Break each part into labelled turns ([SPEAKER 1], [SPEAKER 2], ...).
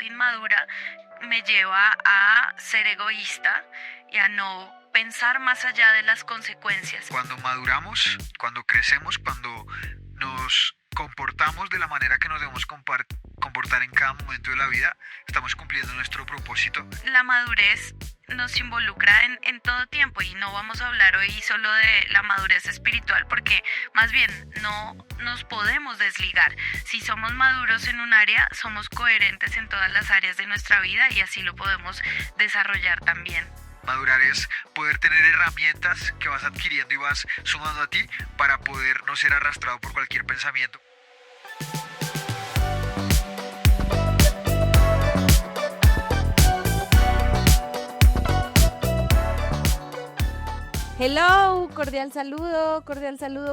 [SPEAKER 1] inmadura me lleva a ser egoísta y a no pensar más allá de las consecuencias.
[SPEAKER 2] Cuando maduramos, cuando crecemos, cuando nos comportamos de la manera que nos debemos comportar en cada momento de la vida, estamos cumpliendo nuestro propósito.
[SPEAKER 1] La madurez nos involucra en todo tiempo y no vamos a hablar hoy solo de la madurez espiritual porque más bien no nos podemos desligar. Si somos maduros en un área, somos coherentes en todas las áreas de nuestra vida y así lo podemos desarrollar también.
[SPEAKER 2] Madurar es poder tener herramientas que vas adquiriendo y vas sumando a ti para poder no ser arrastrado por cualquier pensamiento.
[SPEAKER 3] Hello, cordial saludo,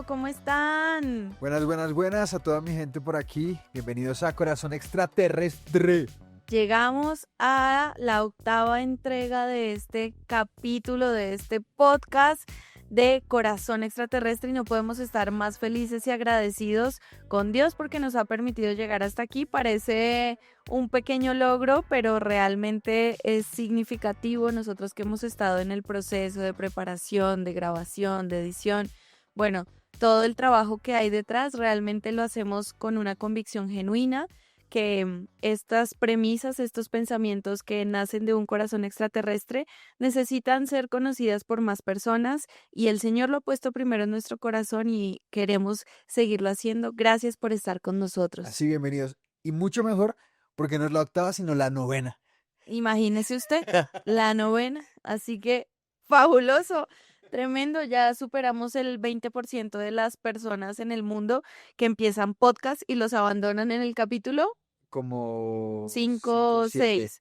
[SPEAKER 3] ¿cómo están?
[SPEAKER 2] Buenas a toda mi gente por aquí. Bienvenidos a Corazón Extraterrestre.
[SPEAKER 3] Llegamos a la 8ª entrega de este capítulo, de este podcast de Corazón Extraterrestre y no podemos estar más felices y agradecidos con Dios porque nos ha permitido llegar hasta aquí. Parece un pequeño logro, pero realmente es significativo. Nosotros que hemos estado en el proceso de preparación, de grabación, de edición, bueno, todo el trabajo que hay detrás realmente lo hacemos con una convicción genuina que estas premisas, estos pensamientos que nacen de un corazón extraterrestre necesitan ser conocidas por más personas y el Señor lo ha puesto primero en nuestro corazón y queremos seguirlo haciendo. Gracias por estar con nosotros.
[SPEAKER 2] Así, bienvenidos. Y mucho mejor porque no es la 8ª, sino la 9ª.
[SPEAKER 3] Imagínese usted, la 9ª, así que fabuloso. Tremendo, ya superamos el 20% de las personas en el mundo que empiezan podcast y los abandonan en el capítulo
[SPEAKER 2] Como
[SPEAKER 3] 5, 6.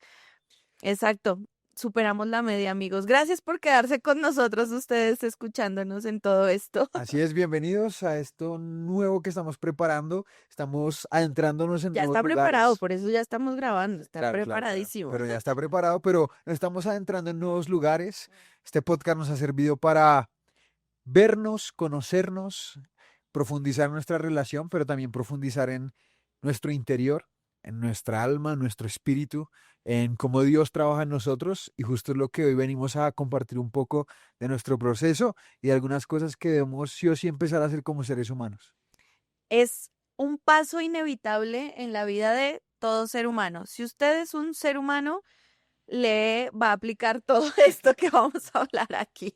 [SPEAKER 3] Exacto, superamos la media, amigos. Gracias por quedarse con nosotros, ustedes escuchándonos en todo esto.
[SPEAKER 2] Así es, bienvenidos a esto nuevo que estamos preparando. Estamos adentrándonos en
[SPEAKER 3] Ya
[SPEAKER 2] nuevos
[SPEAKER 3] está preparado,
[SPEAKER 2] lugares.
[SPEAKER 3] por eso ya estamos grabando, está
[SPEAKER 2] Claro,
[SPEAKER 3] preparadísimo.
[SPEAKER 2] Pero ya está preparado, pero nos estamos adentrando en nuevos lugares. Este podcast nos ha servido para vernos, conocernos, profundizar en nuestra relación, pero también profundizar en nuestro interior, en nuestra alma, en nuestro espíritu, en cómo Dios trabaja en nosotros. Y justo es lo que hoy venimos a compartir un poco de nuestro proceso y de algunas cosas que debemos sí o sí empezar a hacer como seres humanos.
[SPEAKER 3] Es un paso inevitable en la vida de todo ser humano. Si usted es un ser humano, le va a aplicar todo esto que vamos a hablar aquí.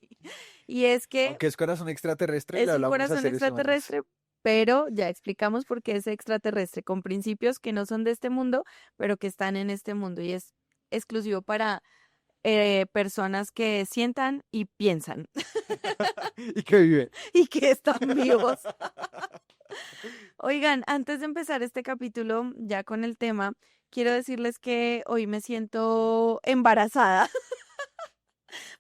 [SPEAKER 3] Y es que
[SPEAKER 2] Aunque es corazón extraterrestre,
[SPEAKER 3] es
[SPEAKER 2] le
[SPEAKER 3] un
[SPEAKER 2] hablamos a
[SPEAKER 3] corazón
[SPEAKER 2] seres
[SPEAKER 3] extraterrestre, pero ya explicamos por qué es extraterrestre, con principios que no son de este mundo, pero que están en este mundo y es exclusivo para personas que sientan y piensan
[SPEAKER 2] humanos. Y que vive.
[SPEAKER 3] y que están vivos. Oigan, antes de empezar este capítulo, ya con el tema, quiero decirles que hoy me siento embarazada.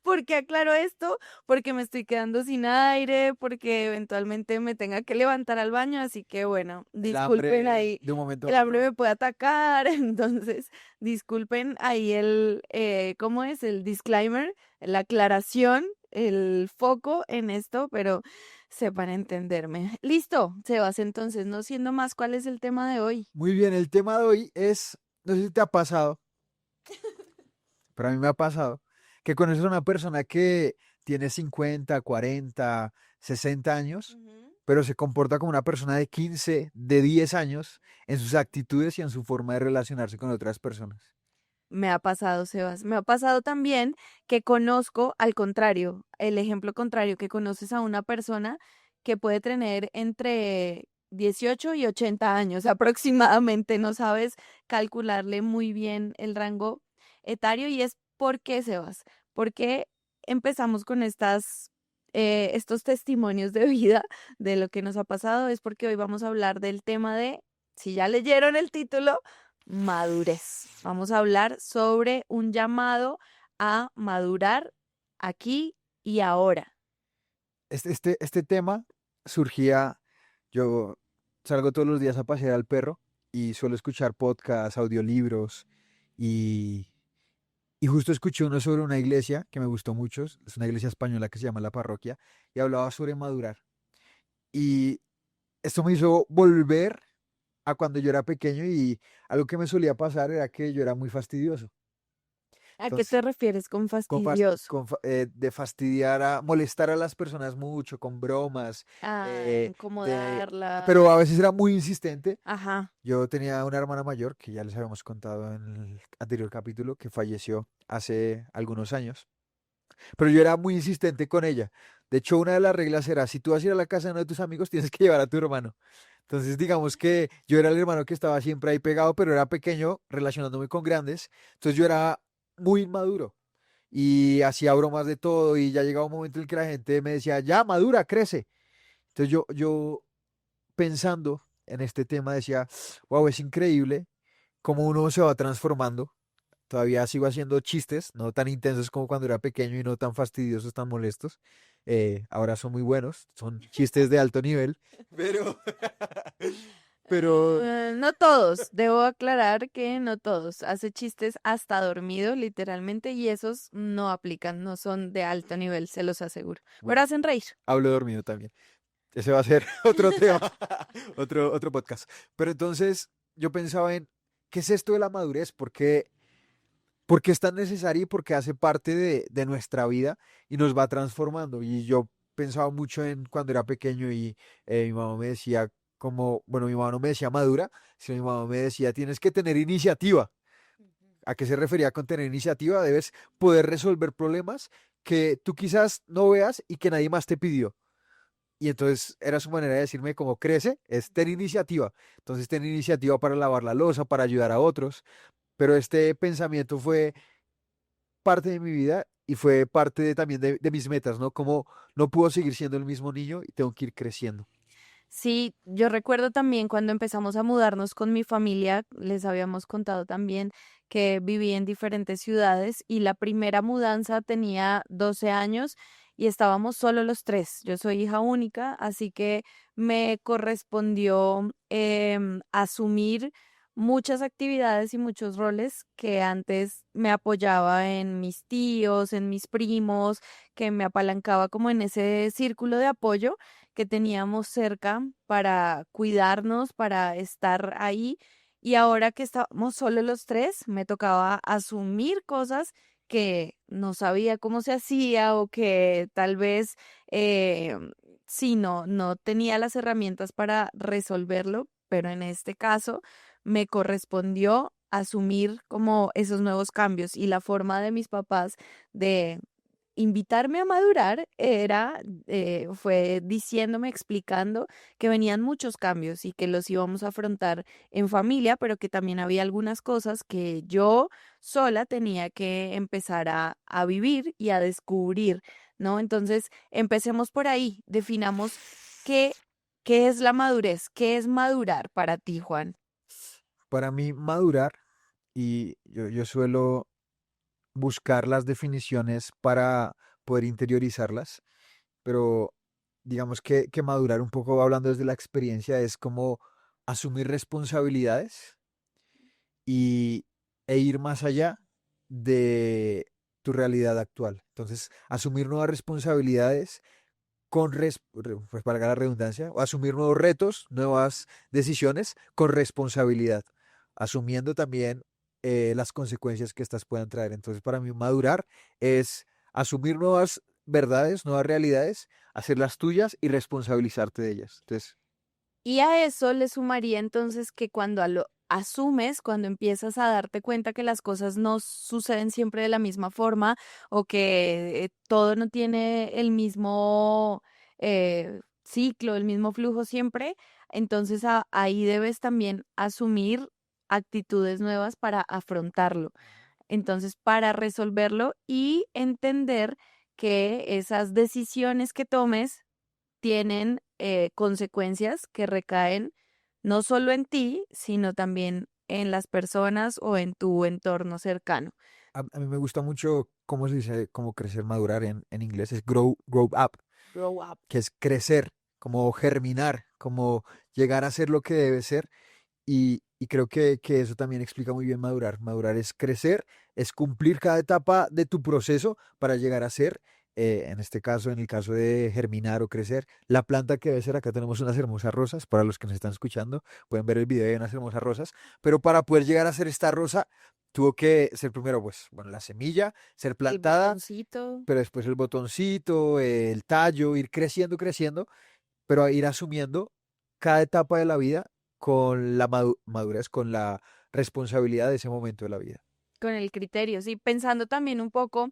[SPEAKER 3] ¿Por qué aclaro esto? Porque me estoy quedando sin aire, porque eventualmente me tenga que levantar al baño, así que bueno,
[SPEAKER 2] El
[SPEAKER 3] disculpen
[SPEAKER 2] hambre
[SPEAKER 3] ahí,
[SPEAKER 2] de un momento a
[SPEAKER 3] el hambre
[SPEAKER 2] otro.
[SPEAKER 3] me puede atacar, entonces disculpen ahí ¿cómo es? El disclaimer, la aclaración, el foco en esto, pero sepan entenderme. Listo, Sebas, entonces, no siendo más, ¿cuál es el tema de hoy?
[SPEAKER 2] Muy bien, el tema de hoy es, no sé si te ha pasado, pero a mí me ha pasado, que conoces a una persona que tiene 50, 40, 60 años, pero se comporta como una persona de 15, de 10 años en sus actitudes y en su forma de relacionarse con otras personas.
[SPEAKER 3] Me ha pasado, Sebas. Me ha pasado también que conozco al contrario, el ejemplo contrario, que conoces a una persona que puede tener entre 18 y 80 años aproximadamente. No sabes calcularle muy bien el rango etario y es ¿por qué, Sebas? Porque empezamos con estos testimonios de vida de lo que nos ha pasado. Es porque hoy vamos a hablar del tema de, si ya leyeron el título, madurez. Vamos a hablar sobre un llamado a madurar aquí y ahora.
[SPEAKER 2] Este tema surgía, yo salgo todos los días a pasear al perro y suelo escuchar podcasts, audiolibros y, y justo escuché uno sobre una iglesia que me gustó mucho, es una iglesia española que se llama La Parroquia y hablaba sobre madurar. Y esto me hizo volver a cuando yo era pequeño y algo que me solía pasar era que yo era muy fastidioso.
[SPEAKER 3] ¿A qué
[SPEAKER 2] Entonces,
[SPEAKER 3] te refieres con
[SPEAKER 2] con
[SPEAKER 3] fastidioso?
[SPEAKER 2] de fastidiar molestar a las personas mucho, con bromas,
[SPEAKER 3] A
[SPEAKER 2] eh, de, pero
[SPEAKER 3] incomodarlas.
[SPEAKER 2] a veces era muy insistente.
[SPEAKER 3] Ajá.
[SPEAKER 2] Yo tenía una hermana mayor, que ya les habíamos contado en el anterior capítulo, que falleció hace algunos años, pero yo era muy insistente con ella. De hecho, una de las reglas era, si tú vas a ir a la casa de uno de tus amigos, tienes que llevar a tu hermano. Entonces, digamos que yo era el hermano que estaba siempre ahí pegado, pero era pequeño, relacionándome con grandes. Entonces yo era muy inmaduro y hacía bromas de todo y ya llegaba un momento en el que la gente me decía, ya, madura, crece. Entonces yo pensando en este tema decía, wow, es increíble cómo uno se va transformando. Todavía sigo haciendo chistes, no tan intensos como cuando era pequeño y no tan fastidiosos, tan molestos. Ahora son muy buenos, son chistes de alto nivel, pero, pero
[SPEAKER 3] No todos, debo aclarar que no todos. Hace chistes hasta dormido, literalmente, y esos no aplican, no son de alto nivel, se los aseguro. Pero
[SPEAKER 2] bueno,
[SPEAKER 3] hacen reír.
[SPEAKER 2] hablo dormido también. Ese va a ser otro tema, otro podcast. Pero entonces yo pensaba en, ¿qué es esto de la madurez? ¿Por qué es tan necesaria y por qué hace parte de nuestra vida y nos va transformando? Y yo pensaba mucho en cuando era pequeño y mi mamá me decía como, bueno, mi mamá no me decía madura, sino mi mamá me decía, tienes que tener iniciativa. ¿A qué se refería con tener iniciativa? Debes poder resolver problemas que tú quizás no veas y que nadie más te pidió. Y entonces era su manera de decirme cómo crece, es tener iniciativa. Entonces tener iniciativa para lavar la loza, para ayudar a otros. Pero este pensamiento fue parte de mi vida y fue parte también de mis metas, ¿no? Como no puedo seguir siendo el mismo niño y tengo que ir creciendo.
[SPEAKER 3] Sí, yo recuerdo también cuando empezamos a mudarnos con mi familia, les habíamos contado también que viví en diferentes ciudades y la primera mudanza tenía 12 años y estábamos solo los tres. Yo soy hija única, así que me correspondió asumir muchas actividades y muchos roles que antes me apoyaba en mis tíos, en mis primos, que me apalancaba como en ese círculo de apoyo que teníamos cerca para cuidarnos, para estar ahí. Y ahora que estábamos solo los tres, me tocaba asumir cosas que no sabía cómo se hacía o que tal vez eh, sí, no tenía las herramientas para resolverlo, pero en este caso me correspondió asumir como esos nuevos cambios y la forma de mis papás de invitarme a madurar fue diciéndome, explicando que venían muchos cambios y que los íbamos a afrontar en familia, pero que también había algunas cosas que yo sola tenía que empezar a vivir y a descubrir, ¿no? Entonces, empecemos por ahí, definamos qué, qué es la madurez, qué es madurar para ti, Juan.
[SPEAKER 2] Para mí, madurar, y yo suelo buscar las definiciones para poder interiorizarlas, pero digamos que madurar un poco hablando desde la experiencia es como asumir responsabilidades y, e ir más allá de tu realidad actual. Entonces, asumir nuevas responsabilidades pues valga la redundancia, o asumir nuevos retos, nuevas decisiones con responsabilidad, asumiendo también las consecuencias que estas puedan traer. Entonces, para mí, madurar es asumir nuevas verdades, nuevas realidades, hacerlas tuyas y responsabilizarte de ellas. Entonces,
[SPEAKER 3] Y a eso le sumaría entonces que cuando lo asumes, cuando empiezas a darte cuenta que las cosas no suceden siempre de la misma forma o que todo no tiene el mismo ciclo, el mismo flujo siempre, entonces ahí debes también asumir actitudes nuevas para afrontarlo. Entonces, para resolverlo y entender que esas decisiones que tomes tienen consecuencias que recaen no solo en ti, sino también en las personas o en tu entorno cercano.
[SPEAKER 2] a mí me gusta mucho cómo se dice, cómo crecer, madurar en inglés, es grow up,
[SPEAKER 3] Grow up.
[SPEAKER 2] que es crecer, como germinar, como llegar a ser lo que debe ser. Y creo que eso también explica muy bien madurar. Madurar es crecer, es cumplir cada etapa de tu proceso para llegar a ser en este caso, en el caso de germinar o crecer, la planta que debe ser, acá tenemos unas hermosas rosas, para los que nos están escuchando, pueden ver el video de unas hermosas rosas, pero para poder llegar a ser esta rosa, tuvo que ser primero, pues, bueno, la semilla, ser
[SPEAKER 3] El
[SPEAKER 2] plantada,
[SPEAKER 3] botoncito.
[SPEAKER 2] pero después el botoncito, el tallo, ir creciendo, creciendo, pero a ir asumiendo cada etapa de la vida con la madurez, con la responsabilidad de ese momento de la vida.
[SPEAKER 3] Con el criterio, sí, pensando también un poco,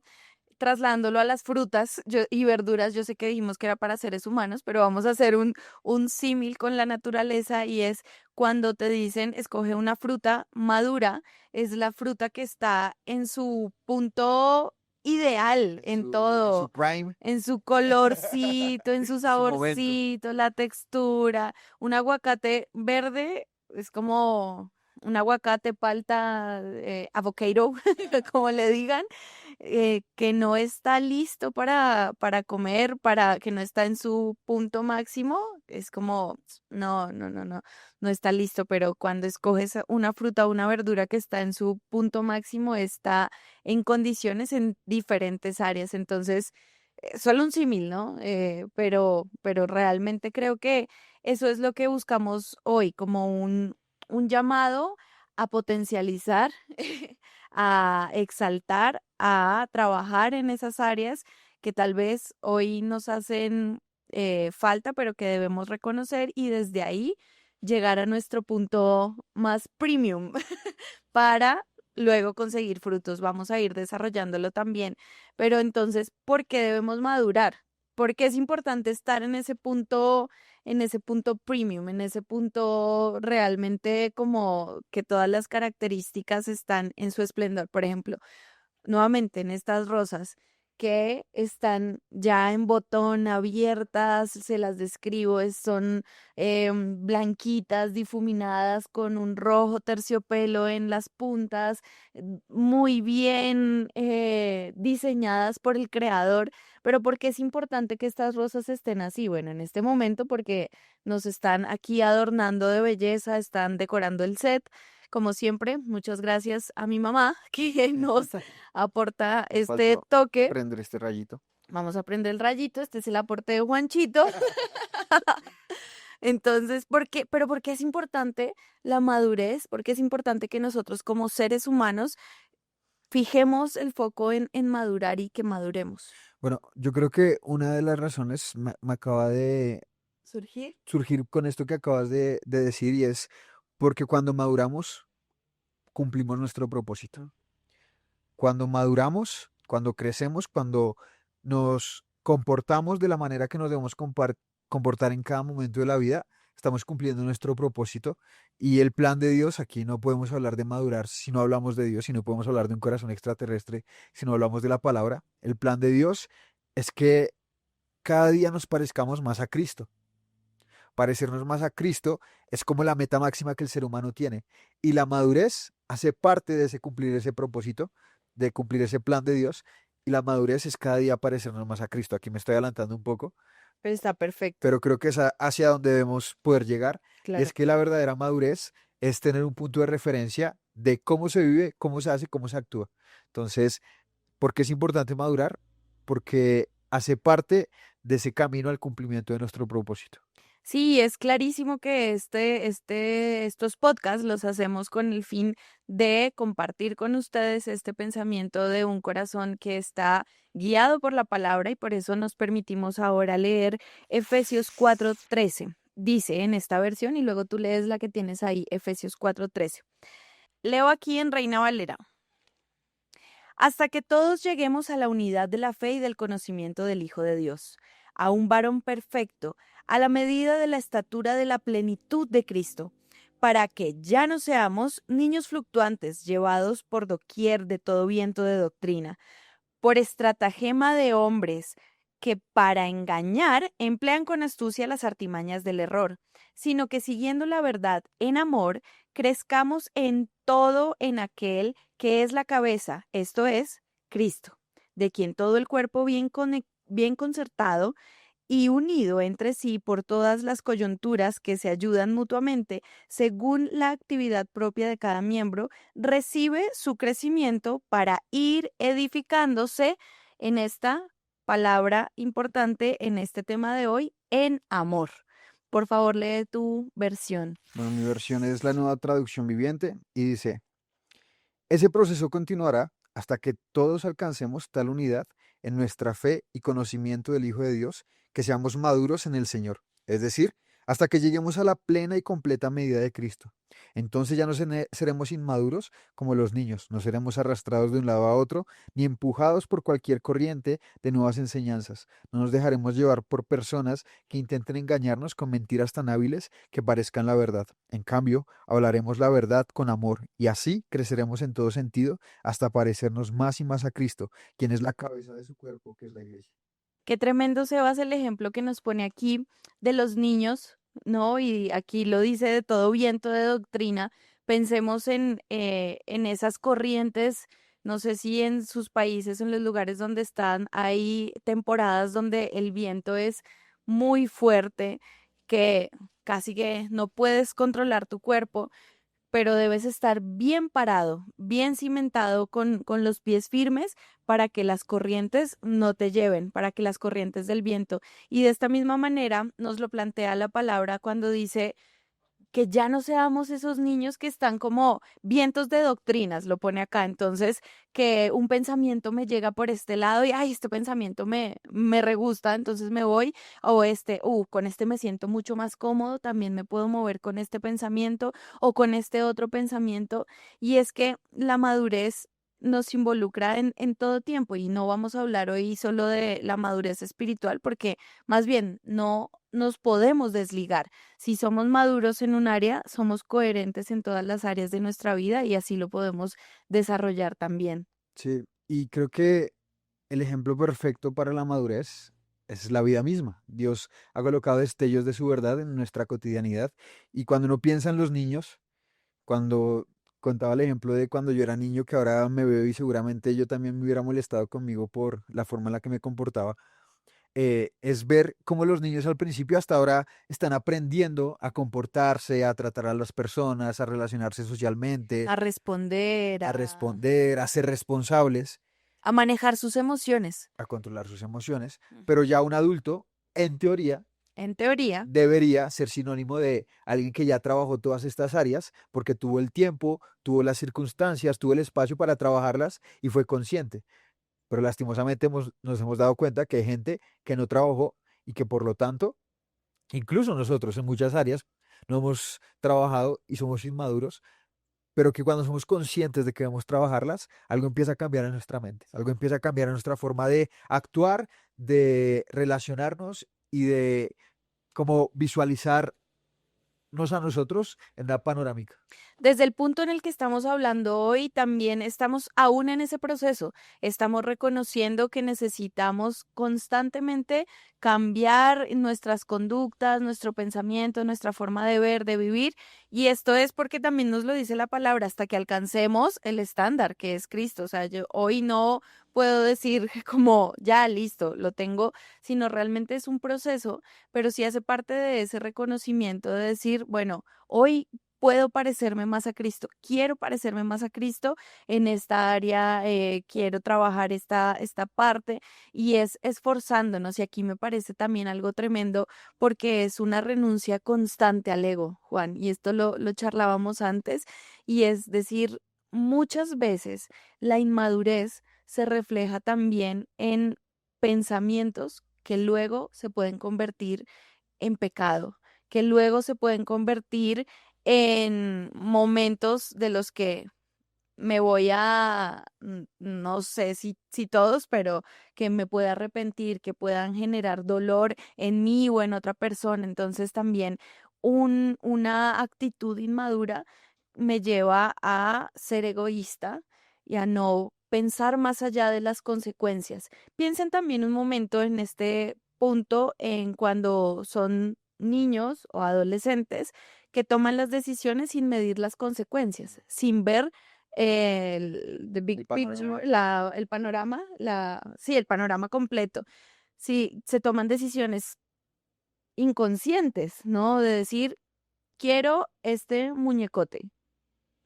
[SPEAKER 3] trasladándolo a las frutas y verduras, yo sé que dijimos que era para seres humanos, pero vamos a hacer un símil con la naturaleza y es cuando te dicen escoge una fruta madura, es la fruta que está en su punto ideal en
[SPEAKER 2] En su
[SPEAKER 3] todo,
[SPEAKER 2] prime,
[SPEAKER 3] en su colorcito, en su
[SPEAKER 2] en su momento.
[SPEAKER 3] saborcito, la textura. Un aguacate verde es como un aguacate, palta, avocado, como le digan, que no está listo para comer, que no está en su punto máximo, es como, no, no, no, no, no está listo, pero cuando escoges una fruta o una verdura que está en su punto máximo, está en condiciones en diferentes áreas. Entonces, solo un símil, ¿no? Pero realmente creo que eso es lo que buscamos hoy, como un llamado a potencializar, a exaltar, a trabajar en esas áreas que tal vez hoy nos hacen falta, pero que debemos reconocer y desde ahí llegar a nuestro punto más premium para luego conseguir frutos. Vamos a ir desarrollándolo también. Pero entonces, ¿por qué debemos madurar? Porque es importante estar en ese punto premium, en ese punto realmente como que todas las características están en su esplendor. Por ejemplo, nuevamente en estas rosas que están ya en botón, abiertas, se las describo, son blanquitas, difuminadas, con un rojo terciopelo en las puntas, muy bien diseñadas por el creador. Pero ¿por qué es importante que estas rosas estén así? Bueno, en este momento porque nos están aquí adornando de belleza, están decorando el set. Como siempre, muchas gracias a mi mamá que nos aporta
[SPEAKER 2] Nos
[SPEAKER 3] este
[SPEAKER 2] faltó
[SPEAKER 3] toque.
[SPEAKER 2] prender este rayito.
[SPEAKER 3] Vamos a prender el rayito, este es el aporte de Juanchito. Entonces, ¿por qué? Pero ¿por qué es importante la madurez? Porque es importante que nosotros como seres humanos fijemos el foco en madurar y que maduremos.
[SPEAKER 2] Bueno, yo creo que una de las razones me acaba de
[SPEAKER 3] ¿Surgir?
[SPEAKER 2] surgir con esto que acabas de decir y es porque cuando maduramos cumplimos nuestro propósito. Cuando maduramos, cuando crecemos, cuando nos comportamos de la manera que nos debemos comportar en cada momento de la vida, estamos cumpliendo nuestro propósito y el plan de Dios. Aquí no podemos hablar de madurar si no hablamos de Dios, si no podemos hablar de un corazón extraterrestre, si no hablamos de la palabra. El plan de Dios es que cada día nos parezcamos más a Cristo. Parecernos más a Cristo es como la meta máxima que el ser humano tiene. Y la madurez hace parte de ese cumplir ese propósito, de cumplir ese plan de Dios. Y la madurez es cada día parecernos más a Cristo. Aquí me estoy adelantando un poco,
[SPEAKER 3] Pero está perfecto,
[SPEAKER 2] pero creo que es hacia donde debemos poder llegar. Y
[SPEAKER 3] claro.
[SPEAKER 2] es que la verdadera madurez es tener un punto de referencia de cómo se vive, cómo se hace, cómo se actúa. Entonces, ¿por qué es importante madurar? Porque hace parte de ese camino al cumplimiento de nuestro propósito.
[SPEAKER 3] Sí, es clarísimo que estos podcasts los hacemos con el fin de compartir con ustedes este pensamiento de un corazón que está guiado por la palabra y por eso nos permitimos ahora leer Efesios 4:13. Dice en esta versión y luego tú lees la que tienes ahí, Efesios 4:13. Leo aquí en Reina Valera. Hasta que todos lleguemos a la unidad de la fe y del conocimiento del Hijo de Dios, a un varón perfecto, a la medida de la estatura de la plenitud de Cristo, para que ya no seamos niños fluctuantes, llevados por doquier de todo viento de doctrina, por estratagema de hombres que para engañar emplean con astucia las artimañas del error, sino que siguiendo la verdad en amor, crezcamos en todo en aquel que es la cabeza, esto es, Cristo, de quien todo el cuerpo bien concertado y unido entre sí por todas las coyunturas que se ayudan mutuamente según la actividad propia de cada miembro, recibe su crecimiento para ir edificándose en esta palabra importante en este tema de hoy, en amor. Por favor, lee tu versión.
[SPEAKER 2] Bueno, mi versión es la Nueva Traducción Viviente y dice: ese proceso continuará hasta que todos alcancemos tal unidad en nuestra fe y conocimiento del Hijo de Dios, que seamos maduros en el Señor, es decir, hasta que lleguemos a la plena y completa medida de Cristo. Entonces ya no seremos inmaduros como los niños, no seremos arrastrados de un lado a otro, ni empujados por cualquier corriente de nuevas enseñanzas. No nos dejaremos llevar por personas que intenten engañarnos con mentiras tan hábiles que parezcan la verdad. En cambio, hablaremos la verdad con amor y así creceremos en todo sentido hasta parecernos más y más a Cristo, quien es la cabeza de su cuerpo, que es la iglesia.
[SPEAKER 3] Qué tremendo, Sebas, el ejemplo que nos pone aquí de los niños, ¿no? Y aquí lo dice de todo viento de doctrina. Pensemos en esas corrientes, no sé si en sus países, en los lugares donde están, hay temporadas donde el viento es muy fuerte, que casi que no puedes controlar tu cuerpo, pero debes estar bien parado, bien cimentado con los pies firmes para que las corrientes no te lleven, para que las corrientes del viento. Y de esta misma manera nos lo plantea la palabra cuando dice que ya no seamos esos niños que están como vientos de doctrinas, lo pone acá. Entonces, que un pensamiento me llega por este lado y, ay, este pensamiento me regusta, entonces me voy, o con este me siento mucho más cómodo, también me puedo mover con este pensamiento o con este otro pensamiento. Y es que la madurez nos involucra en todo tiempo y no vamos a hablar hoy solo de la madurez espiritual porque más bien no nos podemos desligar. Si somos maduros en un área, somos coherentes en todas las áreas de nuestra vida y así lo podemos desarrollar también.
[SPEAKER 2] Sí, y creo que el ejemplo perfecto para la madurez es la vida misma. Dios ha colocado destellos de su verdad en nuestra cotidianidad y cuando uno piensa en los niños, cuando contaba el ejemplo de cuando yo era niño, que ahora me veo y seguramente yo también me hubiera molestado conmigo por la forma en la que me comportaba, es ver cómo los niños al principio hasta ahora están aprendiendo a comportarse, a tratar a las personas, a relacionarse socialmente,
[SPEAKER 3] A responder,
[SPEAKER 2] a responder, a ser responsables,
[SPEAKER 3] a manejar sus emociones.
[SPEAKER 2] a controlar sus emociones,
[SPEAKER 3] Ujú.
[SPEAKER 2] pero ya un adulto, en teoría,
[SPEAKER 3] En teoría,
[SPEAKER 2] debería ser sinónimo de alguien que ya trabajó todas estas áreas porque tuvo el tiempo, tuvo las circunstancias, tuvo el espacio para trabajarlas y fue consciente. Pero lastimosamente nos hemos dado cuenta que hay gente que no trabajó y que por lo tanto, incluso nosotros en muchas áreas, no hemos trabajado y somos inmaduros, pero que cuando somos conscientes de que debemos trabajarlas, algo empieza a cambiar en nuestra mente, algo empieza a cambiar en nuestra forma de actuar, de relacionarnos y de como visualizarnos a nosotros en la panorámica.
[SPEAKER 3] desde el punto en el que estamos hablando hoy, también estamos aún en ese proceso. Estamos reconociendo que necesitamos constantemente cambiar nuestras conductas, nuestro pensamiento, nuestra forma de ver, de vivir. Y esto es porque también nos lo dice la palabra, hasta que alcancemos el estándar que es Cristo. O sea, yo hoy no puedo decir como, ya, listo, lo tengo, sino realmente es un proceso, pero sí hace parte de ese reconocimiento de decir, bueno, hoy puedo parecerme más a Cristo, quiero parecerme más a Cristo en esta área, quiero trabajar esta parte y es esforzándonos. Y aquí me parece también algo tremendo porque es una renuncia constante al ego, Juan, y esto lo charlábamos antes, y es decir, muchas veces la inmadurez se refleja también en pensamientos que luego se pueden convertir en pecado, que luego se pueden convertir en momentos de los que me voy a, no sé si todos, pero que me pueda arrepentir, que puedan generar dolor en mí o en otra persona. Entonces también una actitud inmadura me lleva a ser egoísta y a no pensar más allá de las consecuencias. Piensen también un momento en este punto en cuando son niños o adolescentes que toman las decisiones sin medir las consecuencias, sin ver the big
[SPEAKER 2] El panorama.
[SPEAKER 3] picture, el panorama, sí, el panorama completo. Sí, se toman decisiones inconscientes, ¿no? De decir, quiero este muñecote.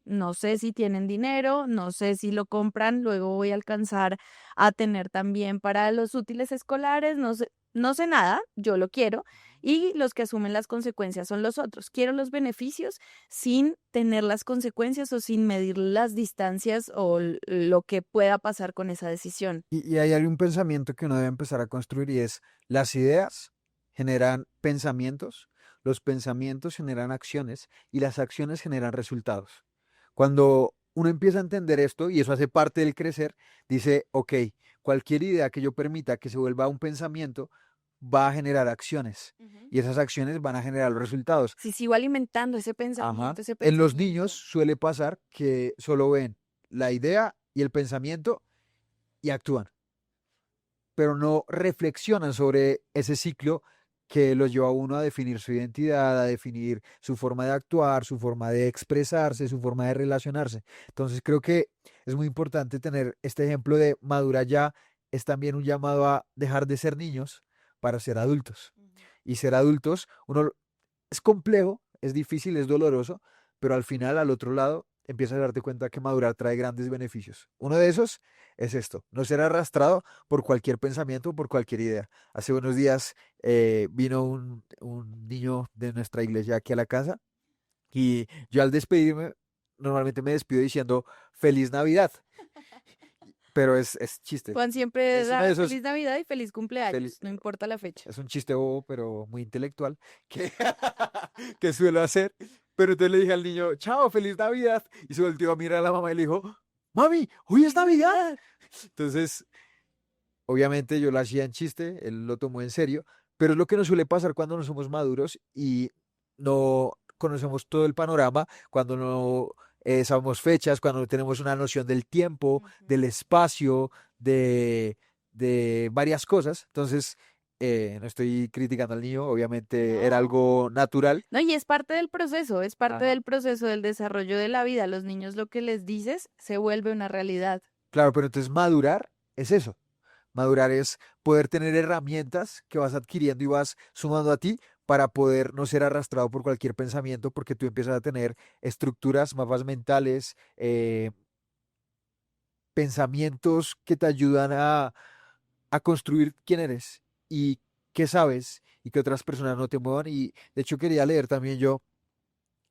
[SPEAKER 3] no sé si tienen dinero, no sé si lo compran, luego voy a alcanzar a tener también para los útiles escolares, no sé nada, yo lo quiero, y los que asumen las consecuencias son los otros. Quiero los beneficios sin tener las consecuencias o sin medir las distancias o lo que pueda pasar con esa decisión.
[SPEAKER 2] Y hay un pensamiento que uno debe empezar a construir y es las ideas generan pensamientos, los pensamientos generan acciones y las acciones generan resultados. Cuando uno empieza a entender esto, y eso hace parte del crecer, dice, ok, cualquier idea que yo permita que se vuelva un pensamiento va a generar acciones
[SPEAKER 3] Ujú.
[SPEAKER 2] y esas acciones van a generar los resultados.
[SPEAKER 3] Si sigo alimentando
[SPEAKER 2] Ajá.
[SPEAKER 3] ese
[SPEAKER 2] En los niños
[SPEAKER 3] pensamiento.
[SPEAKER 2] suele pasar que solo ven la idea y el pensamiento y actúan, pero no reflexionan sobre ese ciclo que los lleva a uno a definir su identidad, a definir su forma de actuar, su forma de expresarse, su forma de relacionarse. Entonces creo que es muy importante tener este ejemplo de madurar ya, es también un llamado a dejar de ser niños para ser adultos.
[SPEAKER 3] Ujú.
[SPEAKER 2] Y ser adultos, uno es complejo, es difícil, es doloroso, pero al final, al otro lado, empiezas a darte cuenta que madurar trae grandes beneficios. Uno de esos es esto, no ser arrastrado por cualquier pensamiento, por cualquier idea. Hace unos días vino un niño de nuestra iglesia aquí a la casa y yo al despedirme, normalmente me despido diciendo Feliz Navidad, pero es chiste.
[SPEAKER 3] Juan siempre
[SPEAKER 2] Es uno de
[SPEAKER 3] da
[SPEAKER 2] esos,
[SPEAKER 3] feliz Navidad y feliz
[SPEAKER 2] feliz,
[SPEAKER 3] cumpleaños, no importa la fecha.
[SPEAKER 2] es un chiste bobo, pero muy intelectual, que, que suelo hacer. Pero entonces le dije al niño, chao, feliz Navidad. Y se volteó a mirar a la mamá y le dijo, mami, hoy es
[SPEAKER 3] ¡Feliz
[SPEAKER 2] Navidad.
[SPEAKER 3] Navidad!
[SPEAKER 2] Entonces, obviamente yo lo hacía en chiste, él lo tomó en serio, pero es lo que nos suele pasar cuando no somos maduros y no conocemos todo el panorama, cuando no sabemos fechas, cuando no tenemos una noción del tiempo, del
[SPEAKER 3] Ujú.
[SPEAKER 2] espacio, de varias cosas. Entonces, no estoy criticando al niño, obviamente era
[SPEAKER 3] No.
[SPEAKER 2] algo natural.
[SPEAKER 3] No, y es parte del proceso, es parte
[SPEAKER 2] Ajá.
[SPEAKER 3] del proceso del desarrollo de la vida. A los niños lo que les dices se vuelve una realidad.
[SPEAKER 2] Claro, pero entonces madurar es eso. Madurar es poder tener herramientas que vas adquiriendo y vas sumando a ti para poder no ser arrastrado por cualquier pensamiento, porque tú empiezas a tener estructuras, mapas mentales, pensamientos que te ayudan a construir quién eres y qué sabes y que otras personas no te muevan. Y de hecho quería leer también yo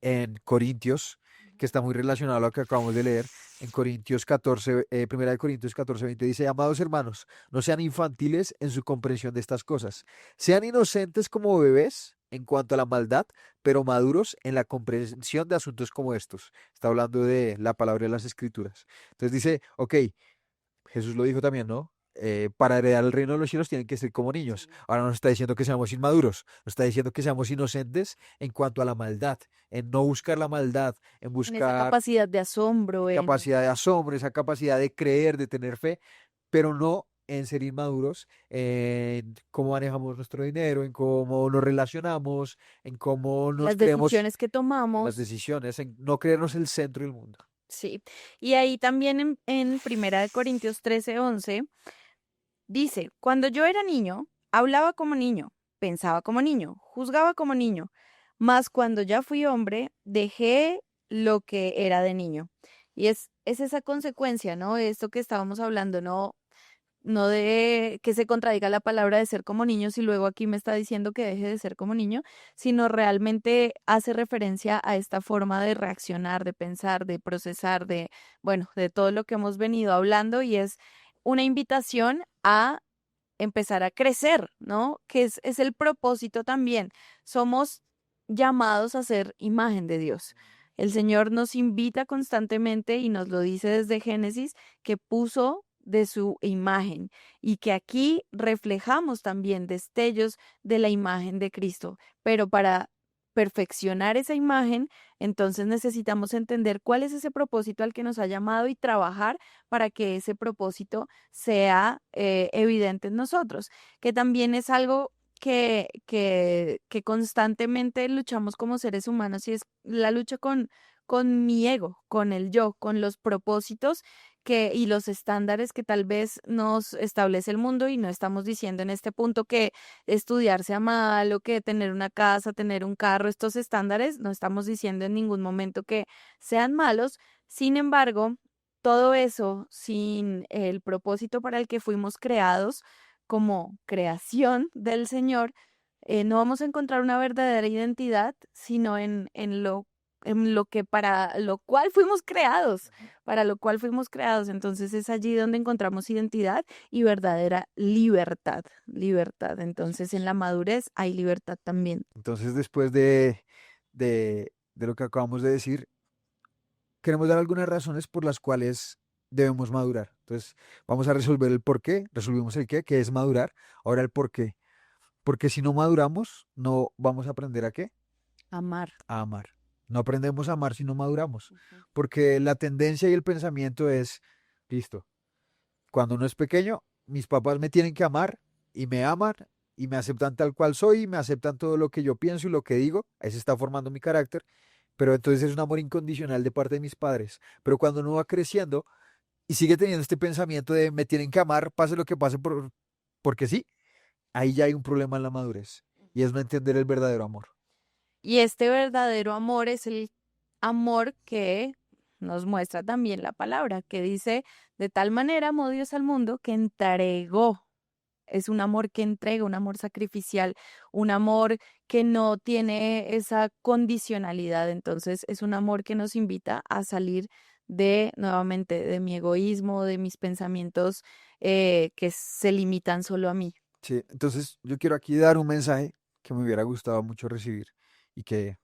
[SPEAKER 2] en Corintios, que está muy relacionado a lo que acabamos de leer, en Corintios 14, primera de Corintios 14, 20, dice, amados hermanos, no sean infantiles en su comprensión de estas cosas, sean inocentes como bebés en cuanto a la maldad, pero maduros en la comprensión de asuntos como estos. Está hablando de la palabra de las escrituras. Entonces dice, ok, Jesús lo dijo también, ¿no? Para heredar el reino de los cielos tienen que ser como niños.
[SPEAKER 3] Sí.
[SPEAKER 2] Ahora no nos está diciendo que seamos inmaduros, nos está diciendo que seamos inocentes en cuanto a la maldad, en no buscar la maldad, en
[SPEAKER 3] En esa
[SPEAKER 2] buscar
[SPEAKER 3] capacidad de asombro, en...
[SPEAKER 2] capacidad de asombro, esa capacidad de creer, de tener fe, pero no en ser inmaduros, en cómo manejamos nuestro dinero, en cómo nos relacionamos, en cómo nos
[SPEAKER 3] las
[SPEAKER 2] creemos
[SPEAKER 3] decisiones que
[SPEAKER 2] en las
[SPEAKER 3] tomamos.
[SPEAKER 2] decisiones, en no creernos el centro del mundo.
[SPEAKER 3] Sí. Y ahí también en Primera de Corintios 13:11 dice, cuando yo era niño, hablaba como niño, pensaba como niño, juzgaba como niño, mas cuando ya fui hombre, dejé lo que era de niño. Y es esa consecuencia, ¿no? De esto que estábamos hablando, no de que se contradiga la palabra de ser como niños y luego aquí me está diciendo que deje de ser como niño, sino realmente hace referencia a esta forma de reaccionar, de pensar, de procesar, de, bueno, de todo lo que hemos venido hablando y es una invitación a empezar a crecer, ¿no? Que es el propósito también. Somos llamados a ser imagen de Dios. El Señor nos invita constantemente y nos lo dice desde Génesis que puso de su imagen y que aquí reflejamos también destellos de la imagen de Cristo, pero para perfeccionar esa imagen, entonces necesitamos entender cuál es ese propósito al que nos ha llamado y trabajar para que ese propósito sea evidente en nosotros, que también es algo que constantemente luchamos como seres humanos y es la lucha con mi ego, con el yo, con los propósitos y los estándares que tal vez nos establece el mundo, y no estamos diciendo en este punto que estudiar sea malo, que tener una casa, tener un carro, estos estándares, no estamos diciendo en ningún momento que sean malos. Sin embargo, todo eso sin el propósito para el que fuimos creados como creación del Señor, no vamos a encontrar una verdadera identidad, sino en lo que para lo cual fuimos creados, para lo cual fuimos creados. Entonces es allí donde encontramos identidad y verdadera libertad, libertad. Entonces en la madurez hay libertad también.
[SPEAKER 2] Entonces, después de lo que acabamos de decir, queremos dar algunas razones por las cuales debemos madurar. Entonces, vamos a resolver el por qué, resolvimos el qué, que es madurar. Ahora el por qué. Porque si no maduramos, no vamos a aprender a qué,
[SPEAKER 3] Amar.
[SPEAKER 2] a amar. No aprendemos a amar si no maduramos.
[SPEAKER 3] Ujú.
[SPEAKER 2] Porque la tendencia y el pensamiento es, listo, cuando uno es pequeño, mis papás me tienen que amar y me aman y me aceptan tal cual soy y me aceptan todo lo que yo pienso y lo que digo. Ahí se está formando mi carácter. Pero entonces es un amor incondicional de parte de mis padres. Pero cuando uno va creciendo y sigue teniendo este pensamiento de me tienen que amar, pase lo que pase porque sí, ahí ya hay un problema en la madurez. Y es no entender el verdadero amor.
[SPEAKER 3] Y este verdadero amor es el amor que nos muestra también la palabra, que dice, de tal manera amó Dios al mundo que entregó. Es un amor que entrega, un amor sacrificial, un amor que no tiene esa condicionalidad. Entonces, es un amor que nos invita a salir nuevamente, de mi egoísmo, de mis pensamientos que se limitan solo a mí.
[SPEAKER 2] Sí, entonces yo quiero aquí dar un mensaje que me hubiera gustado mucho recibir y que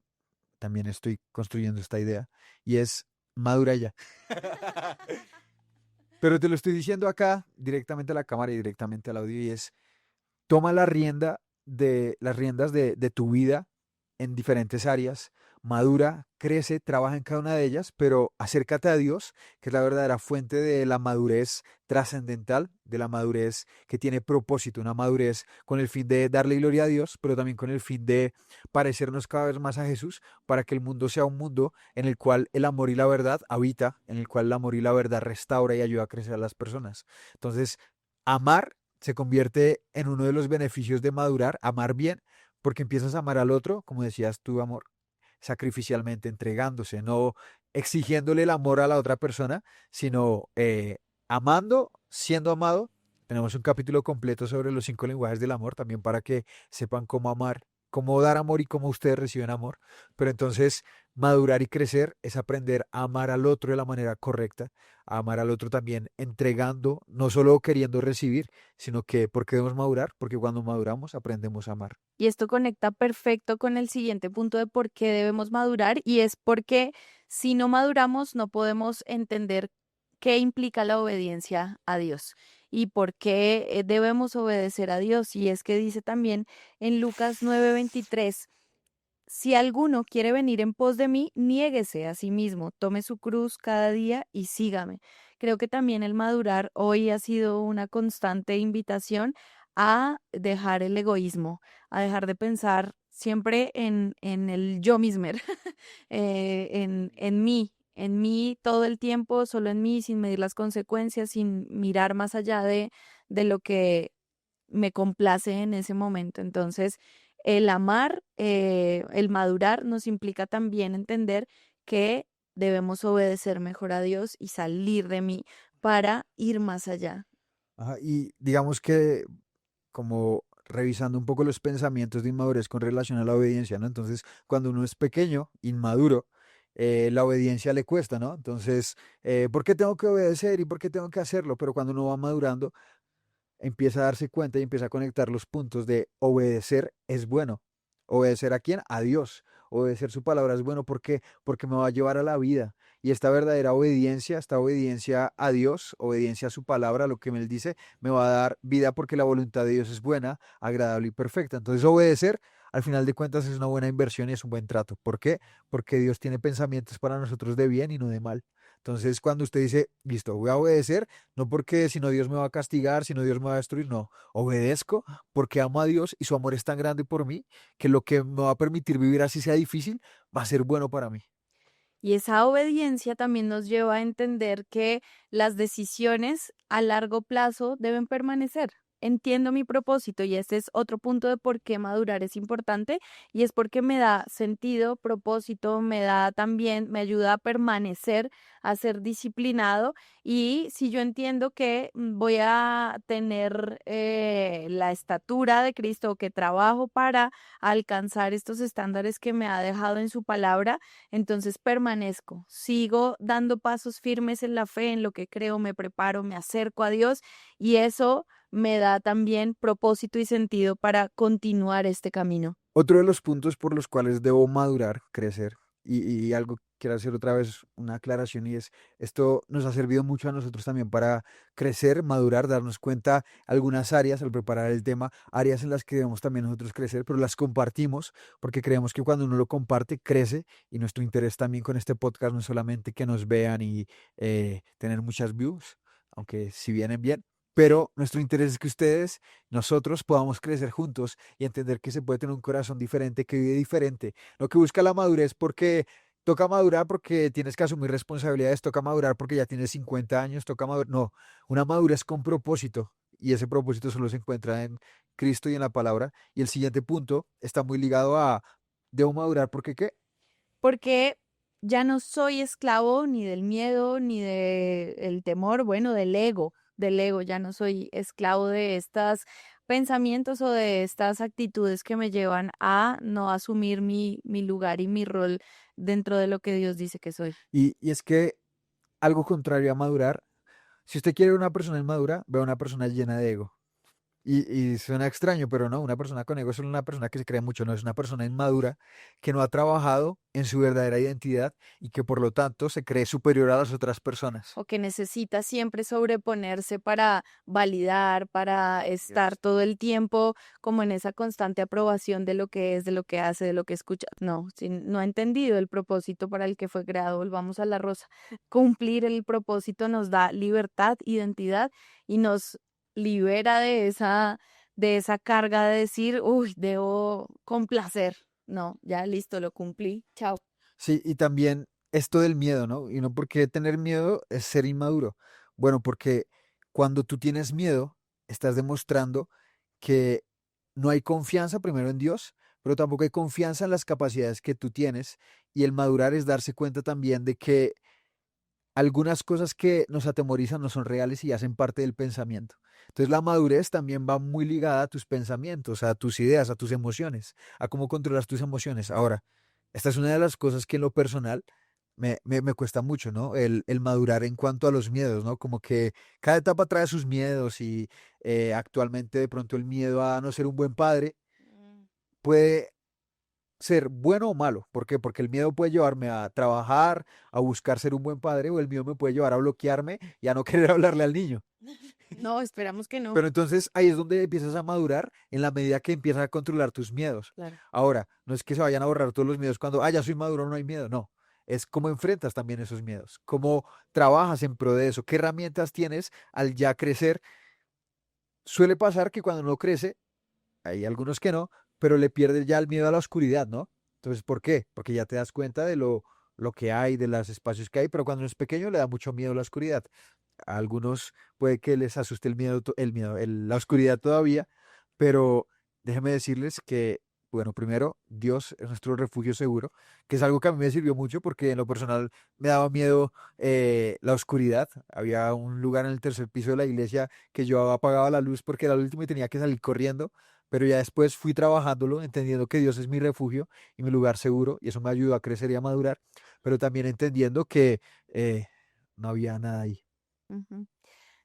[SPEAKER 2] también estoy construyendo esta idea y es madura ya. Pero te lo estoy diciendo acá directamente a la cámara y directamente al audio y es toma las riendas de tu vida en diferentes áreas, madura, crece, trabaja en cada una de ellas, pero acércate a Dios, que es la verdadera fuente de la madurez trascendental, de la madurez que tiene propósito, una madurez con el fin de darle gloria a Dios, pero también con el fin de parecernos cada vez más a Jesús, para que el mundo sea un mundo en el cual el amor y la verdad habita, en el cual el amor y la verdad restaura y ayuda a crecer a las personas. Entonces, amar se convierte en uno de los beneficios de madurar, amar bien, porque empiezas a amar al otro, como decías tú, amor, sacrificialmente, entregándose, no exigiéndole el amor a la otra persona, sino amando, siendo amado. Tenemos un capítulo completo sobre los 5 lenguajes del amor, también para que sepan cómo amar, cómo dar amor y cómo ustedes reciben amor. Pero entonces, madurar y crecer es aprender a amar al otro de la manera correcta, a amar al otro también entregando, no solo queriendo recibir, sino que porque debemos madurar, porque cuando maduramos aprendemos a amar.
[SPEAKER 3] Y esto conecta perfecto con el siguiente punto de por qué debemos madurar, y es porque si no maduramos no podemos entender qué implica la obediencia a Dios y por qué debemos obedecer a Dios. Y es que dice también en Lucas 9:23, si alguno quiere venir en pos de mí, niéguese a sí mismo, tome su cruz cada día y sígame. Creo que también el madurar hoy ha sido una constante invitación a dejar el egoísmo, a dejar de pensar siempre en el yo mismo, en mí todo el tiempo, solo en mí, sin medir las consecuencias, sin mirar más allá de lo que me complace en ese momento. Entonces, el amar, el madurar nos implica también entender que debemos obedecer mejor a Dios y salir de mí para ir más allá.
[SPEAKER 2] Ajá, y digamos que como revisando un poco los pensamientos de inmadurez con relación a la obediencia, ¿no? Entonces, cuando uno es pequeño, inmaduro, la obediencia le cuesta, ¿no? Entonces, ¿por qué tengo que obedecer y por qué tengo que hacerlo? Pero cuando uno va madurando, empieza a darse cuenta y empieza a conectar los puntos de obedecer es bueno. ¿Obedecer a quién? A Dios. Obedecer su palabra es bueno porque me va a llevar a la vida. Y esta verdadera obediencia, esta obediencia a Dios, obediencia a su palabra, a lo que Él dice, me va a dar vida porque la voluntad de Dios es buena, agradable y perfecta. Entonces obedecer, al final de cuentas, es una buena inversión y es un buen trato. ¿Por qué? Porque Dios tiene pensamientos para nosotros de bien y no de mal. Entonces, cuando usted dice, listo, voy a obedecer, no porque si no Dios me va a castigar, si no Dios me va a destruir, no, obedezco porque amo a Dios y su amor es tan grande por mí que lo que me va a permitir vivir así sea difícil va a ser bueno para mí.
[SPEAKER 3] Y esa obediencia también nos lleva a entender que las decisiones a largo plazo deben permanecer. Entiendo mi propósito y este es otro punto de por qué madurar es importante y es porque me da sentido, propósito, me da también, me ayuda a permanecer, a ser disciplinado y si yo entiendo que voy a tener la estatura de Cristo o que trabajo para alcanzar estos estándares que me ha dejado en su palabra, entonces permanezco, sigo dando pasos firmes en la fe, en lo que creo, me preparo, me acerco a Dios y eso me da también propósito y sentido para continuar este camino.
[SPEAKER 2] Otro de los puntos por los cuales debo madurar, crecer, y algo quiero hacer otra vez una aclaración y es, esto nos ha servido mucho a nosotros también para crecer, madurar, darnos cuenta algunas áreas al preparar el tema, áreas en las que debemos también nosotros crecer, pero las compartimos porque creemos que cuando uno lo comparte, crece y nuestro interés también con este podcast no es solamente que nos vean y tener muchas views, aunque si vienen bien. Pero nuestro interés es que ustedes, nosotros podamos crecer juntos y entender que se puede tener un corazón diferente, que vive diferente. Lo que busca la madurez porque toca madurar porque tienes que asumir responsabilidades, toca madurar porque ya tienes 50 años, toca madurar. No, una madurez con propósito y ese propósito solo se encuentra en Cristo y en la palabra. Y el siguiente punto está muy ligado a, debo madurar porque ¿qué?
[SPEAKER 3] Porque ya no soy esclavo ni del miedo, ni del temor, bueno, del ego, ya no soy esclavo de estos pensamientos o de estas actitudes que me llevan a no asumir mi lugar y mi rol dentro de lo que Dios dice que soy.
[SPEAKER 2] Y es que algo contrario a madurar, si usted quiere una persona inmadura, ve a una persona llena de ego. Y suena extraño, pero no, una persona con ego es solo una persona que se cree mucho, no es una persona inmadura que no ha trabajado en su verdadera identidad y que por lo tanto se cree superior a las otras personas.
[SPEAKER 3] O que necesita siempre sobreponerse para validar, para estar
[SPEAKER 2] Yes.
[SPEAKER 3] todo el tiempo como en esa constante aprobación de lo que es, de lo que hace, de lo que escucha. No, si no ha entendido el propósito para el que fue creado, volvamos a la rosa. Cumplir el propósito nos da libertad, identidad y nos libera de esa carga de decir, uy, debo complacer. No, ya listo, lo cumplí. Chao.
[SPEAKER 2] Sí, y también esto del miedo, ¿no? Y no porque tener miedo es ser inmaduro. Bueno, porque cuando tú tienes miedo, estás demostrando que no hay confianza primero en Dios, pero tampoco hay confianza en las capacidades que tú tienes. Y el madurar es darse cuenta también de que algunas cosas que nos atemorizan no son reales y hacen parte del pensamiento. Entonces la madurez también va muy ligada a tus pensamientos, a tus ideas, a tus emociones, a cómo controlas tus emociones. Ahora, esta es una de las cosas que en lo personal me cuesta mucho, ¿no? El madurar en cuanto a los miedos, ¿no? Como que cada etapa trae sus miedos y actualmente de pronto el miedo a no ser un buen padre puede ser bueno o malo. ¿Por qué? Porque el miedo puede llevarme a trabajar, a buscar ser un buen padre, o el miedo me puede llevar a bloquearme y a no querer hablarle al niño.
[SPEAKER 3] No, esperamos que no.
[SPEAKER 2] Pero entonces ahí es donde empiezas a madurar en la medida que empiezas a controlar tus miedos.
[SPEAKER 3] Claro.
[SPEAKER 2] Ahora, no es que se vayan a borrar todos los miedos cuando, ya soy maduro, no hay miedo. No. Es cómo enfrentas también esos miedos, cómo trabajas en pro de eso, qué herramientas tienes al ya crecer. Suele pasar que cuando uno crece, hay algunos que no, pero le pierdes ya el miedo a la oscuridad, ¿no? Entonces, ¿por qué? Porque ya te das cuenta de lo que hay, de los espacios que hay, pero cuando uno es pequeño le da mucho miedo la oscuridad. A algunos puede que les asuste el miedo, la oscuridad todavía, pero déjenme decirles que, bueno, primero, Dios es nuestro refugio seguro, que es algo que a mí me sirvió mucho porque en lo personal me daba miedo la oscuridad. Había un lugar en el tercer piso de la iglesia que yo apagaba la luz porque era el último y tenía que salir corriendo, pero ya después fui trabajándolo, entendiendo que Dios es mi refugio y mi lugar seguro, y eso me ayudó a crecer y a madurar, pero también entendiendo que no había nada ahí.
[SPEAKER 3] Ujú.